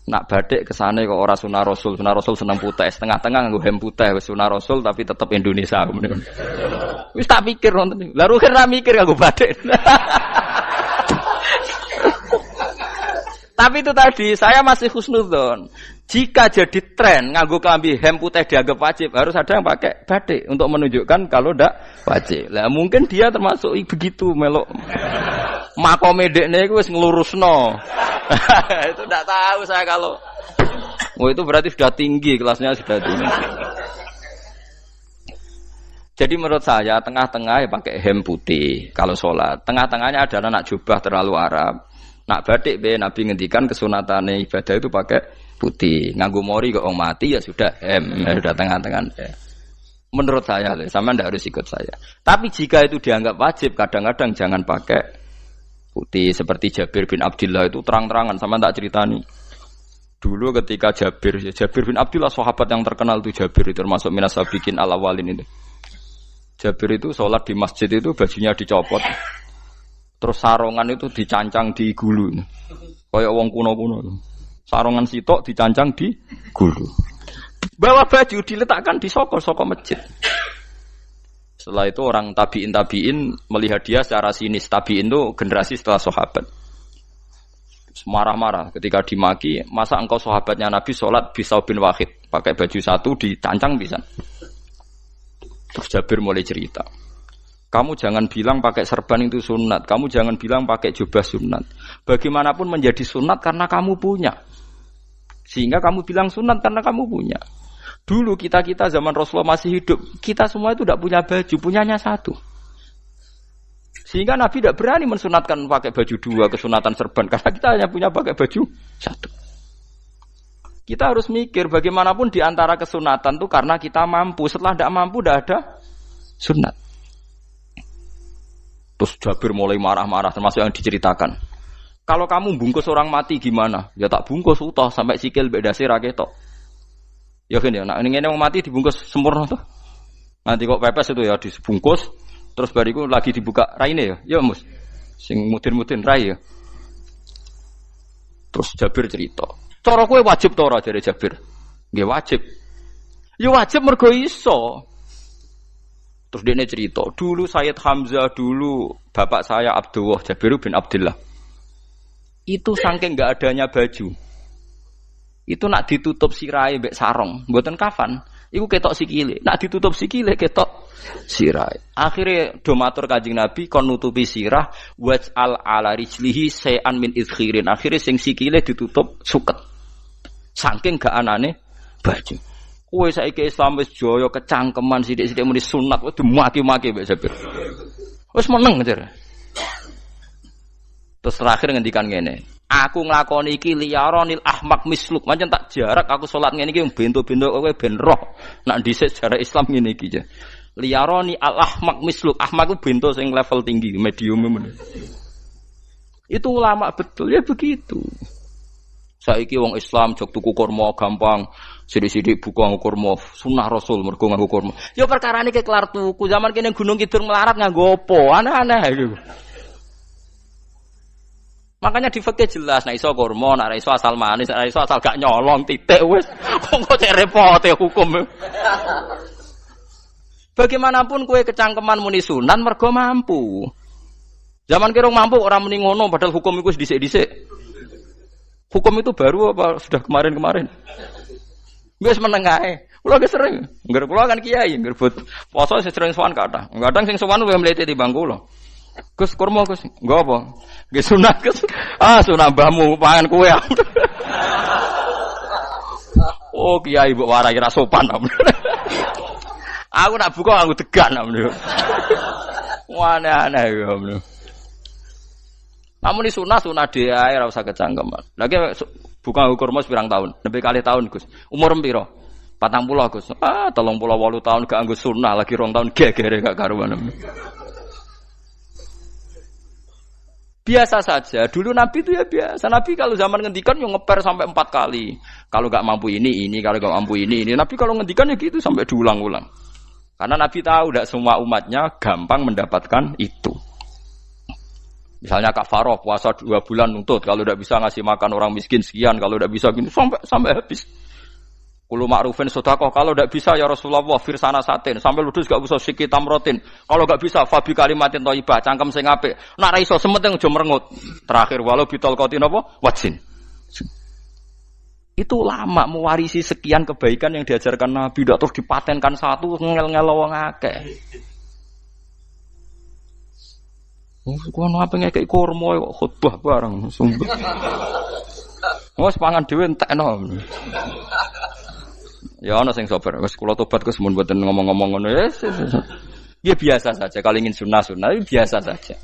Nak batik kesane kok ora sunah Rasul seneng putih, setengah-tengah nganggo hem putih wis sunah Rasul tapi tetep Indonesia. Wis tak pikir nonton. Lah rugen ra mikir nganggo batik. Tapi itu tadi, saya masih husnudzon. Jika jadi tren nganggo klambi hem putih dianggap wajib, harus ada yang pakai batik untuk menunjukkan kalau ndak wajib. Lah mungkin dia termasuk begitu melok. Makome dekne iku wis nglurusno. Itu ndak tahu saya kalau. Oh itu berarti sudah tinggi, kelasnya sudah tinggi. Jadi menurut saya tengah-tengah ya pakai hem putih kalau sholat. Tengah-tengahnya ada anak jubah terlalu Arab. Nak batik be Nabi ngendikan kesunatane ibadah itu pakai putih. Nganggo mori kok wong mati ya sudah sudah tengah-tengah. Menurut saya, sama ndak harus ikut saya. Tapi jika itu dianggap wajib, kadang-kadang jangan pakai putih. Seperti Jabir bin Abdullah itu terang-terangan, sama tak ceritani. Dulu ketika Jabir bin Abdullah sahabat yang terkenal itu Jabir itu termasuk minas sabiqin al-awwalin itu. Jabir itu sholat di masjid itu bajunya dicopot. Terus sarongan itu dicancang di gulu. Kayak wong kuno-kuno. Sarongan sitok dicancang di gulu. Bawa baju diletakkan di sokol masjid. Setelah itu orang tabi'in melihat dia secara sinis. Tabi'in itu generasi setelah sahabat. Marah-marah ketika dimaki. Masa engkau sahabatnya Nabi sholat Bisau bin Wahid. Pakai baju satu dicancang bisa. Terus Jabir mulai cerita. Kamu jangan bilang pakai serban itu sunat. Kamu jangan bilang pakai jubah sunat. Bagaimanapun menjadi sunat karena kamu punya. Sehingga kamu bilang sunat karena kamu punya. Dulu kita zaman Rasulullah masih hidup. Kita semua itu tidak punya baju. Punyanya satu. Sehingga Nabi tidak berani mensunatkan pakai baju dua. Kesunatan serban. Karena kita hanya punya pakai baju satu. Kita harus mikir bagaimanapun di antara kesunatan itu karena kita mampu. Setelah tidak mampu tidak ada sunat. Terus Jabir mulai marah-marah termasuk yang diceritakan. Kalau kamu bungkus orang mati gimana? Ya tak bungkus utuh sampai sikil beda sih raketok. Ya kan ya, nak ini orang mati dibungkus sempurna tuh. Nanti kok pepes itu ya dibungkus terus bariku lagi dibuka raine ya. Ya mus. Sing mudin-mudin rai ya. Terus Jabir cerita. Cara kowe wajib ta ora jare Jabir? Nggih wajib. Ya wajib mergo iso. Terus dia cerita, dulu Sayyid Hamzah, dulu bapak saya Abdullah, Jabir bin Abdullah. Itu saking enggak adanya baju. Itu nak ditutup sirai mbek sarong, mboten kafan. Iku ketok sikile. Nak ditutup sikile ketok sirai. Akhire do matur Kanjeng Nabi kon nutupi sirah waj'al ala rijlihi sayan min idkhirin. Akhire sing sikile ditutup suket. Saking gak anane baju. Kowe saiki Islam wis jaya kecangkeman sithik-sithik muni sunat wis dimaki-maki mbek Jabir. Wis meneng jar. Terus terakhir ngendikan ngene, aku nglakoni iki liyaronil ahmak misluk, pancen tak jarak aku salat ngene iki bento-bento kowe ben roh. Nak dhisik sejarah Islam ngene iki ya. Liyaroni al ahmak misluk, ahmak ku bento sing level tinggi, medium men. Itu ulama betul ya begitu. Saiki wong Islam jog tuku kurma gampang, sithik-sithik buka kurma, sunah Rasul mergo nganggo kurma. Ya perkarane ke kelar tuku, zaman kene Gunung Kidul melarat nganggo apa? Aneh-aneh iku. Makanya di fikih jelas, nek iso kurma, nek iso asal manis, nek iso asal gak nyolong titik wis. Kok cek repote hukum. Bagaimanapun kowe kecangkeman muni sunan mergo mampu. Zaman kira mampu ora muni ngono padahal hukum iku wis dhisik-dhisik. Hukum itu baru apa sudah kemarin-kemarin? Wis meneng ae. Kula ge sering, ngger kula kan kiai, ngger poso sering sowan kathah. Kadang sing sowan luwih mlete timbang kula. Gus kurma Gus, nggo apa? Nggih sunat Gus. Ah sunah mbahmu pangan kowe. Oh kiai mbok warai ra sopan. Aku nak buka aku tegan. Wah aneh-aneh ya. Namun di sunah dia ora usah kecangkeman. Lagi bukan ukur mas pirang tahun, lebih kali tahun Gus. Umur piro? 40 Gus. 38 tahun gak anggo sunah lagi 2 tahun gegere gak karuan. Biasa saja. Dulu Nabi itu ya biasa. Nabi kalau zaman ngendikan yo ngeper sampai 4 kali. Kalau gak mampu ini, kalau gak mampu ini. Nabi kalau ngendikan ya gitu sampai diulang-ulang. Karena Nabi tahu tidak semua umatnya gampang mendapatkan itu. Misalnya kafaroh puasa 2 bulan nuntut, kalau tidak bisa ngasih makan orang miskin sekian, kalau tidak bisa gini sampai habis. Kulo ma'rufin sedekah, kalau tidak bisa ya Rasulullah firsana satin, sampai ludus gak usah sikit tamrotin. Kalau gak bisa fabi kalimatin thayyibah, cangkem sing apik. Nak ra iso sementing aja merengut. Terakhir walau bitol qatin apa? Wajin. Itu lama mewarisi sekian kebaikan yang diajarkan Nabi, tidak terus dipatenkan satu ngel-ngel wong akeh. Kono apa ngekek kurma kok khutbah bareng sumpah. Wes pangan dhewe entekno. Ya ana sing sabar, wis kula tobat Gus mun mboten ngomong-ngomong ngono ya. Ya biasa saja kalau ingin sunah-sunah biasa saja.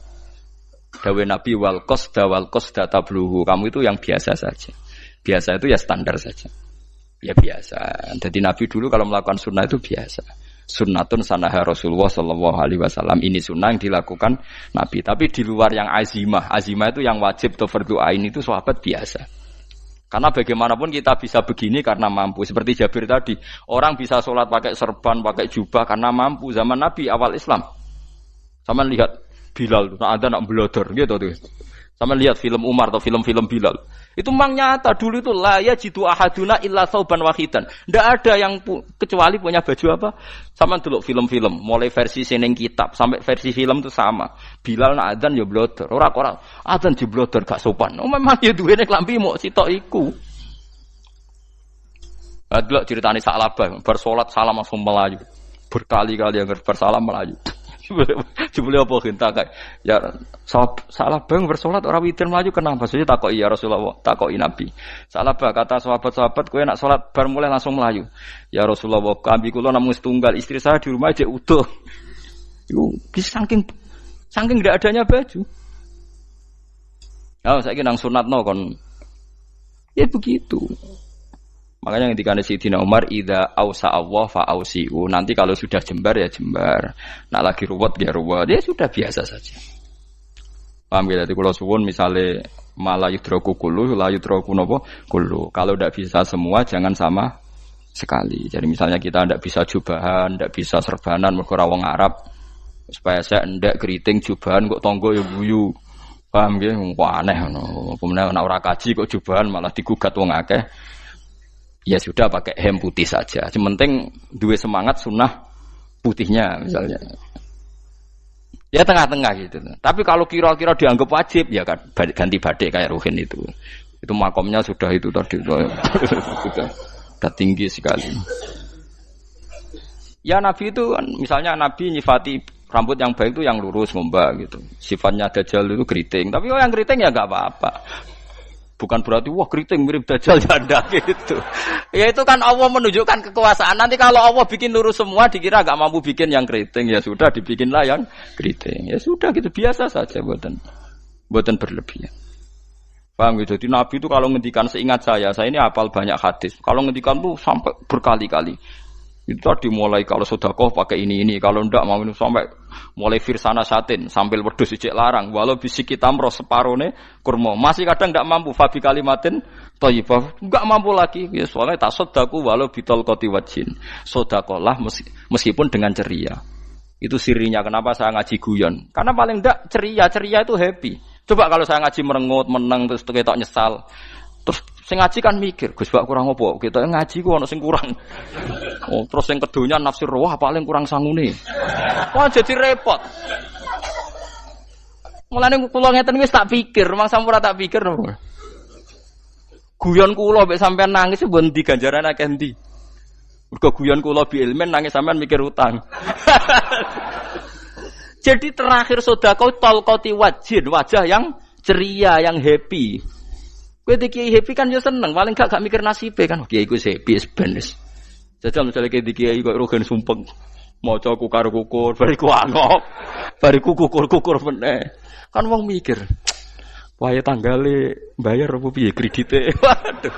Dawe Nabi wal qasda tabluhu. Kamu itu yang biasa saja. Biasa itu ya standar saja. Ya biasa. Jadi Nabi dulu kalau melakukan sunnah itu biasa. Sunnatun sanaha Rasulullah sallallahu alaihi wasallam. Ini sunnah yang dilakukan Nabi. Tapi di luar yang azimah. Azimah itu yang wajib atau fardhu ain itu sahabat biasa. Karena bagaimanapun kita bisa begini karena mampu. Seperti Jabir tadi, orang bisa sholat pakai serban, pakai jubah karena mampu. Zaman Nabi awal Islam. Sama lihat Bilal, ada nak belodor gitu tuh. Sama lihat film Umar atau film-film Bilal. Itu memang nyata dulu itu la yajidu ahaduna illa thawban wahidan. Enggak ada yang kecuali punya baju apa? Sama dulu film-film, mulai versi seneng kitab sampai versi film itu sama. Bilal nak adzan ya blodor. Ora adzan di blodor gak sopan. Oh memang ya duwene klambi mok sitok iku. Adlok ceritane Sa'labah, bar salat salam langsung melayu. Berkali-kali yang bersalam melayu. Jebule apa genta kae. Ya salah bang bersolat ora witir mlayu kenapa? Maksudnya takoki ya Rasulullah, takoki Nabi. Salah bah kata sahabat-sahabat kowe nak salat bar mulai langsung mlayu. Ya Rasulullah, kami kula namung setunggal, istri saya di rumah aja utuh. Iku saking ndak adanya baju. Oh, saiki nang sunatno kon. Ya begitu. Makanya ketika Sayyidina Umar idza ausa Allah fa ausiu. Nanti kalau sudah jembar ya jembar. Nak lagi ruwet ya ruwet. Ya sudah biasa saja. Paham ya? Jadi kalau suwun misalnya malah yudroku kullu, la yudroku nopo kullu. Kalau tidak bisa semua jangan sama sekali. Jadi misalnya kita tidak bisa jubahan, tidak bisa serbanan mergo wong Arab. Supaya saya ndak keriting jubahan kok tonggo ya guyu. Paham ya? Wah aneh ngono. Kemudian nek ora kaji kok jubahan malah digugat wong akeh. Ya sudah pakai hem putih saja. Yang penting dua semangat sunnah putihnya misalnya. Ya tengah-tengah gitu. Tapi kalau kira-kira dianggap wajib ya kan ganti badik kayak Ruhin itu. Itu makomnya sudah itu tadi sudah tinggi sekali. Ya Nabi itu kan misalnya Nabi nyifati rambut yang baik itu yang lurus ngombak gitu. Sifatnya Dajjal itu keriting. Tapi yang keriting ya enggak apa-apa. Bukan berarti wah keriting mirip Dajjal janda gitu. Ya itu kan Allah menunjukkan kekuasaan. Nanti kalau Allah bikin lurus semua dikira enggak mampu bikin yang keriting, ya sudah dibikinlah yang keriting. Ya sudah gitu biasa saja buatan berlebihan. Paham gitu. Jadi Nabi itu kalau ngendikan seingat saya ini hafal banyak hadis. Kalau ngendikan tuh sampai berkali-kali. Itu tadi mulai kalau sedekah pakai ini, kalau ndak mau minum sampai mulai firsana satin sambil wedhus ijek larang walau bisi kita mro separone kurma masih kadang ndak mampu fabi kalimatin thayyibah enggak mampu lagi ya soalnya tak sedekah walau bitol qoti wajin sedekahlah meskipun dengan ceria. Itu sirinya kenapa saya ngaji guyon karena paling ndak ceria itu happy. Coba kalau saya ngaji merengut meneng terus ketok nyesal terus sing ngaji kan mikir, Gus Bak kurang apa? Kita ngaji ku ana sing kurang. Oh, terus sing kedonya nafsir wah paling kurang sangune. Wah jadi repot. Mulane kula ngeten wis tak pikir, mang sampura tak pikir. Guyon kula mek sampean nangis mbon ndi ganjaran akeh ndi. Mergo guyon kula bi ilmen nangis sampean mikir utang. Jadi terakhir sedekah talqati wajhin, wajah yang ceria, yang happy. Kowe iki happy kan yo seneng, paling gak mikir nasibe kan. Kiai iku happy sebenes. Jajal misale kiai kok rogen sumpeng. Maca kukar kukur, bariku angop. Bariku kukur meneh. Kan wong mikir. Wayahe tanggale bayar apa piye kredite. Waduh.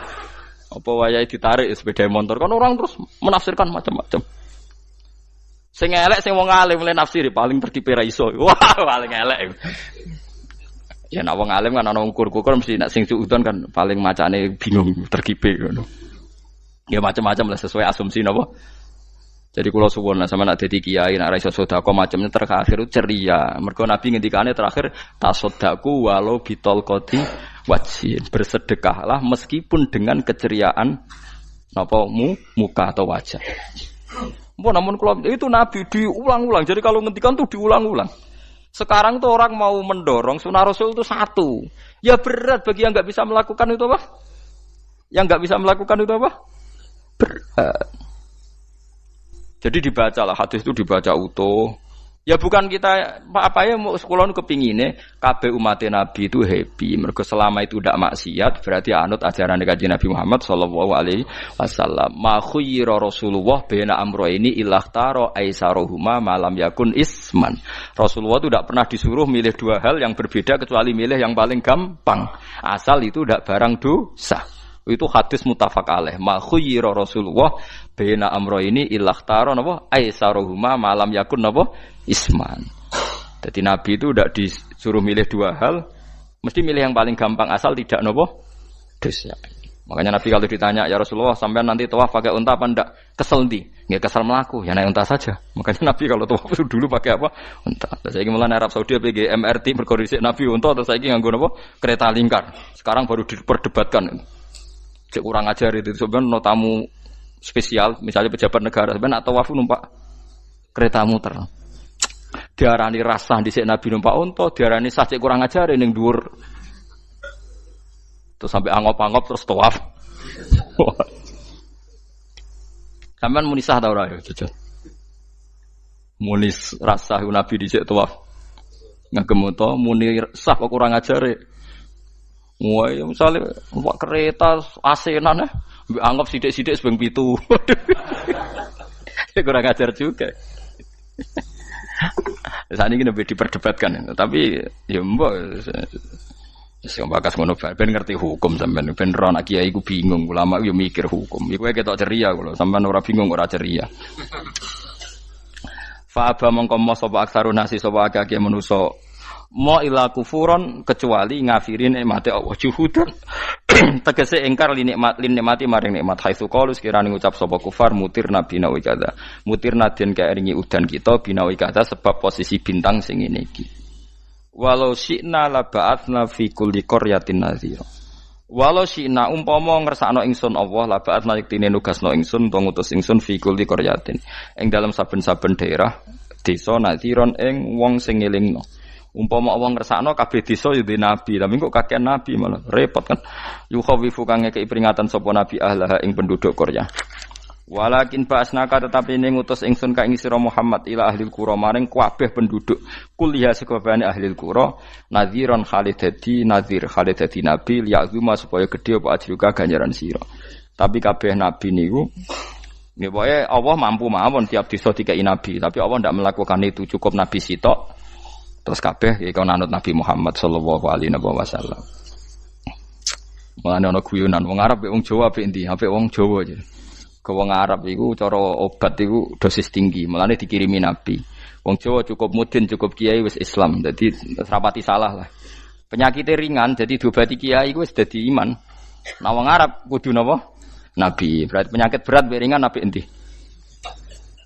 Apa wayahe ditarik sepeda motor kan orang terus menafsirkan macam-macam. Sing elek sing wong alim le nafsiri paling tertipe ra iso. Wah, paling elek. Ya nak wong alim kan ana ukur-ukur mesti nak sing suudon kan paling macane bingung terkipe ngono. Ya macam-macam lah sesuai asumsi napa. Jadi kula suwun sama nak dadi kiai nak ra iso sedekah macamnya terakhir ceria. Mergo Nabi ngendikane terakhir tasaddaku walau bitol qoti wajhin. Bersedekahlah meskipun dengan keceriaan napa muka atau wajah. Namun kalau itu Nabi diulang-ulang. Jadi kalau ngendikan tuh diulang-ulang. Sekarang tuh orang mau mendorong sunnah Rasul itu satu. Ya berat bagi yang nggak bisa melakukan itu apa? Yang nggak bisa melakukan itu apa? Berat. Jadi dibacalah hadis itu dibaca utuh. Ya bukan kita apa ya mau sekolah kepingine kabeh umat Nabi itu happy. Mergo selama itu tidak maksiat berarti anut ajaran Kanjeng Nabi Muhammad sallallahu alaihi wasallam. Ma khuyira Rasulullah baina amrayni ilakhtara aisarohuma malam yakun isman. Rasulullah itu tidak pernah disuruh milih dua hal yang berbeda kecuali milih yang paling gampang. Asal itu tidak barang dosa. Itu hadis muttafaq alaih. Ma khuyira Rasulullah baina amrayni ilakhtara napa aisarohuma malam yakun napa isman. Jadi Nabi itu tidak disuruh milih dua hal, mesti milih yang paling gampang asal tidak nopo dosa. Makanya Nabi kalau ditanya, ya Rasulullah sampai nanti tawaf pakai unta apa ndak? Kesel ndi? Nggak kesel melaku, ya naik unta saja. Makanya Nabi kalau tawaf dulu pakai apa? Unta. Saya ingin mulai Arab Saudi PG MRT berkoordinasi Nabi unta atau saya ingin nganggo nopo? Kereta lingkar. Sekarang baru diperdebatkan. Cek kurang ajar itu sebenarnya no tamu spesial, misalnya pejabat negara sebenarnya atau tawaf numpak kereta muter. Diarani rasa dhisik Nabi numpak unta, diarani sah cek kurang ajar ning dhuwur. Terus sampai angop-angop terus tawaf. Sampeyan muni sah ta ora ya, jajal. Muni rasa Nabi dhisik tawaf. Ngagem unta muni sah kok kurang ajar. Wah, ya misalnya numpak kereta asenan anggap sithik-sithik sebeng 7. Ya kurang ajar juga. Saat ini lebih diperdebatkan, tapi ya mbak, sing bakas ngono ben ngerti hukum sampean, ben ora anak kiai iku bingung, ulama yo mikir hukum. Iku ketok ceria kula, sampean ora bingung ora ceria. Fa aba mongko sapa aksarun nasi sapa akeh manusa mo ila kufuron kecuali ngafirin nikmate Allah juhudan tegese ingkar li nikmati maring nikmat haitsu qalu sekirane ngucap sapa kufar mutir nabi nawi kada mutir nadien kaeringi udan kita binawi kada sebab posisi bintang sing ngene iki walau syi'na la ba'atsna fi kulli qaryatin nadhira walau syi'na umpama ngersakno ingsun Allah la ba'atsna yektine nugasno ingsun utawa ngutus ingsun fi kulli qaryatin ing dalam saben-saben daerah desa nadhiron ing wong sing ngelingno. Umpama wong ngersakno kabeh desa ya nabi, tapi kok kakean nabi malah repot kan. Yukhawifu kang ngekeki peringatan sapa nabi ahlaha ing penduduk Qaryah. Walakin ba'asnaka tetapi ning ngutus ingsun ka ing sira Muhammad ila ahlil qura maring kabeh penduduk kuliah sekabehane ahlil qura nadhiran khalidati nadhir khalidati nabi liya'zuma supaya gedhe apa ajruka ganjaran sira. Tapi kabeh nabi niku nggih pokoke Allah mampu mawon tiap desa dikai nabi, tapi Allah ndak melakukan itu, cukup nabi sitok. Terus kabeh iki anut Nabi Muhammad sallallahu alaihi wasallam. Mulane ana guyonan wong Arab wong Jawa apik endi? Apik wong Jawa aja. Ke wong Arab iku cara obat iku dosis tinggi, mulane dikirimi Nabi. Wong Jawa cukup mudin, cukup kiai wis Islam. Dadi rapati salah lah. Penyakitnya ringan jadi diobati kiai iku wis dadi iman. Nah wong Arab kudu napa? Nabi. Berarti penyakit berat mbek ringan apik endi?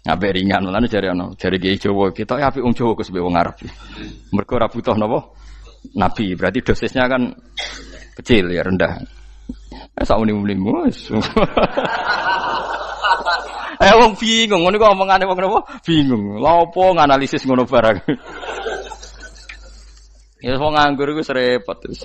Apik ringan lan jare kiai Jawa kita apik wong Jawa Gus mbek wong Arab. Mergo ora butuh napa? Nabi. Berarti dosisnya kan kecil ya rendah. Sauni-unimu wis. Wong bingung ngono kok omongane wong napa? Bingung. Lha opo nganalisis ngono barang. Ya wong nganggur iku repot terus.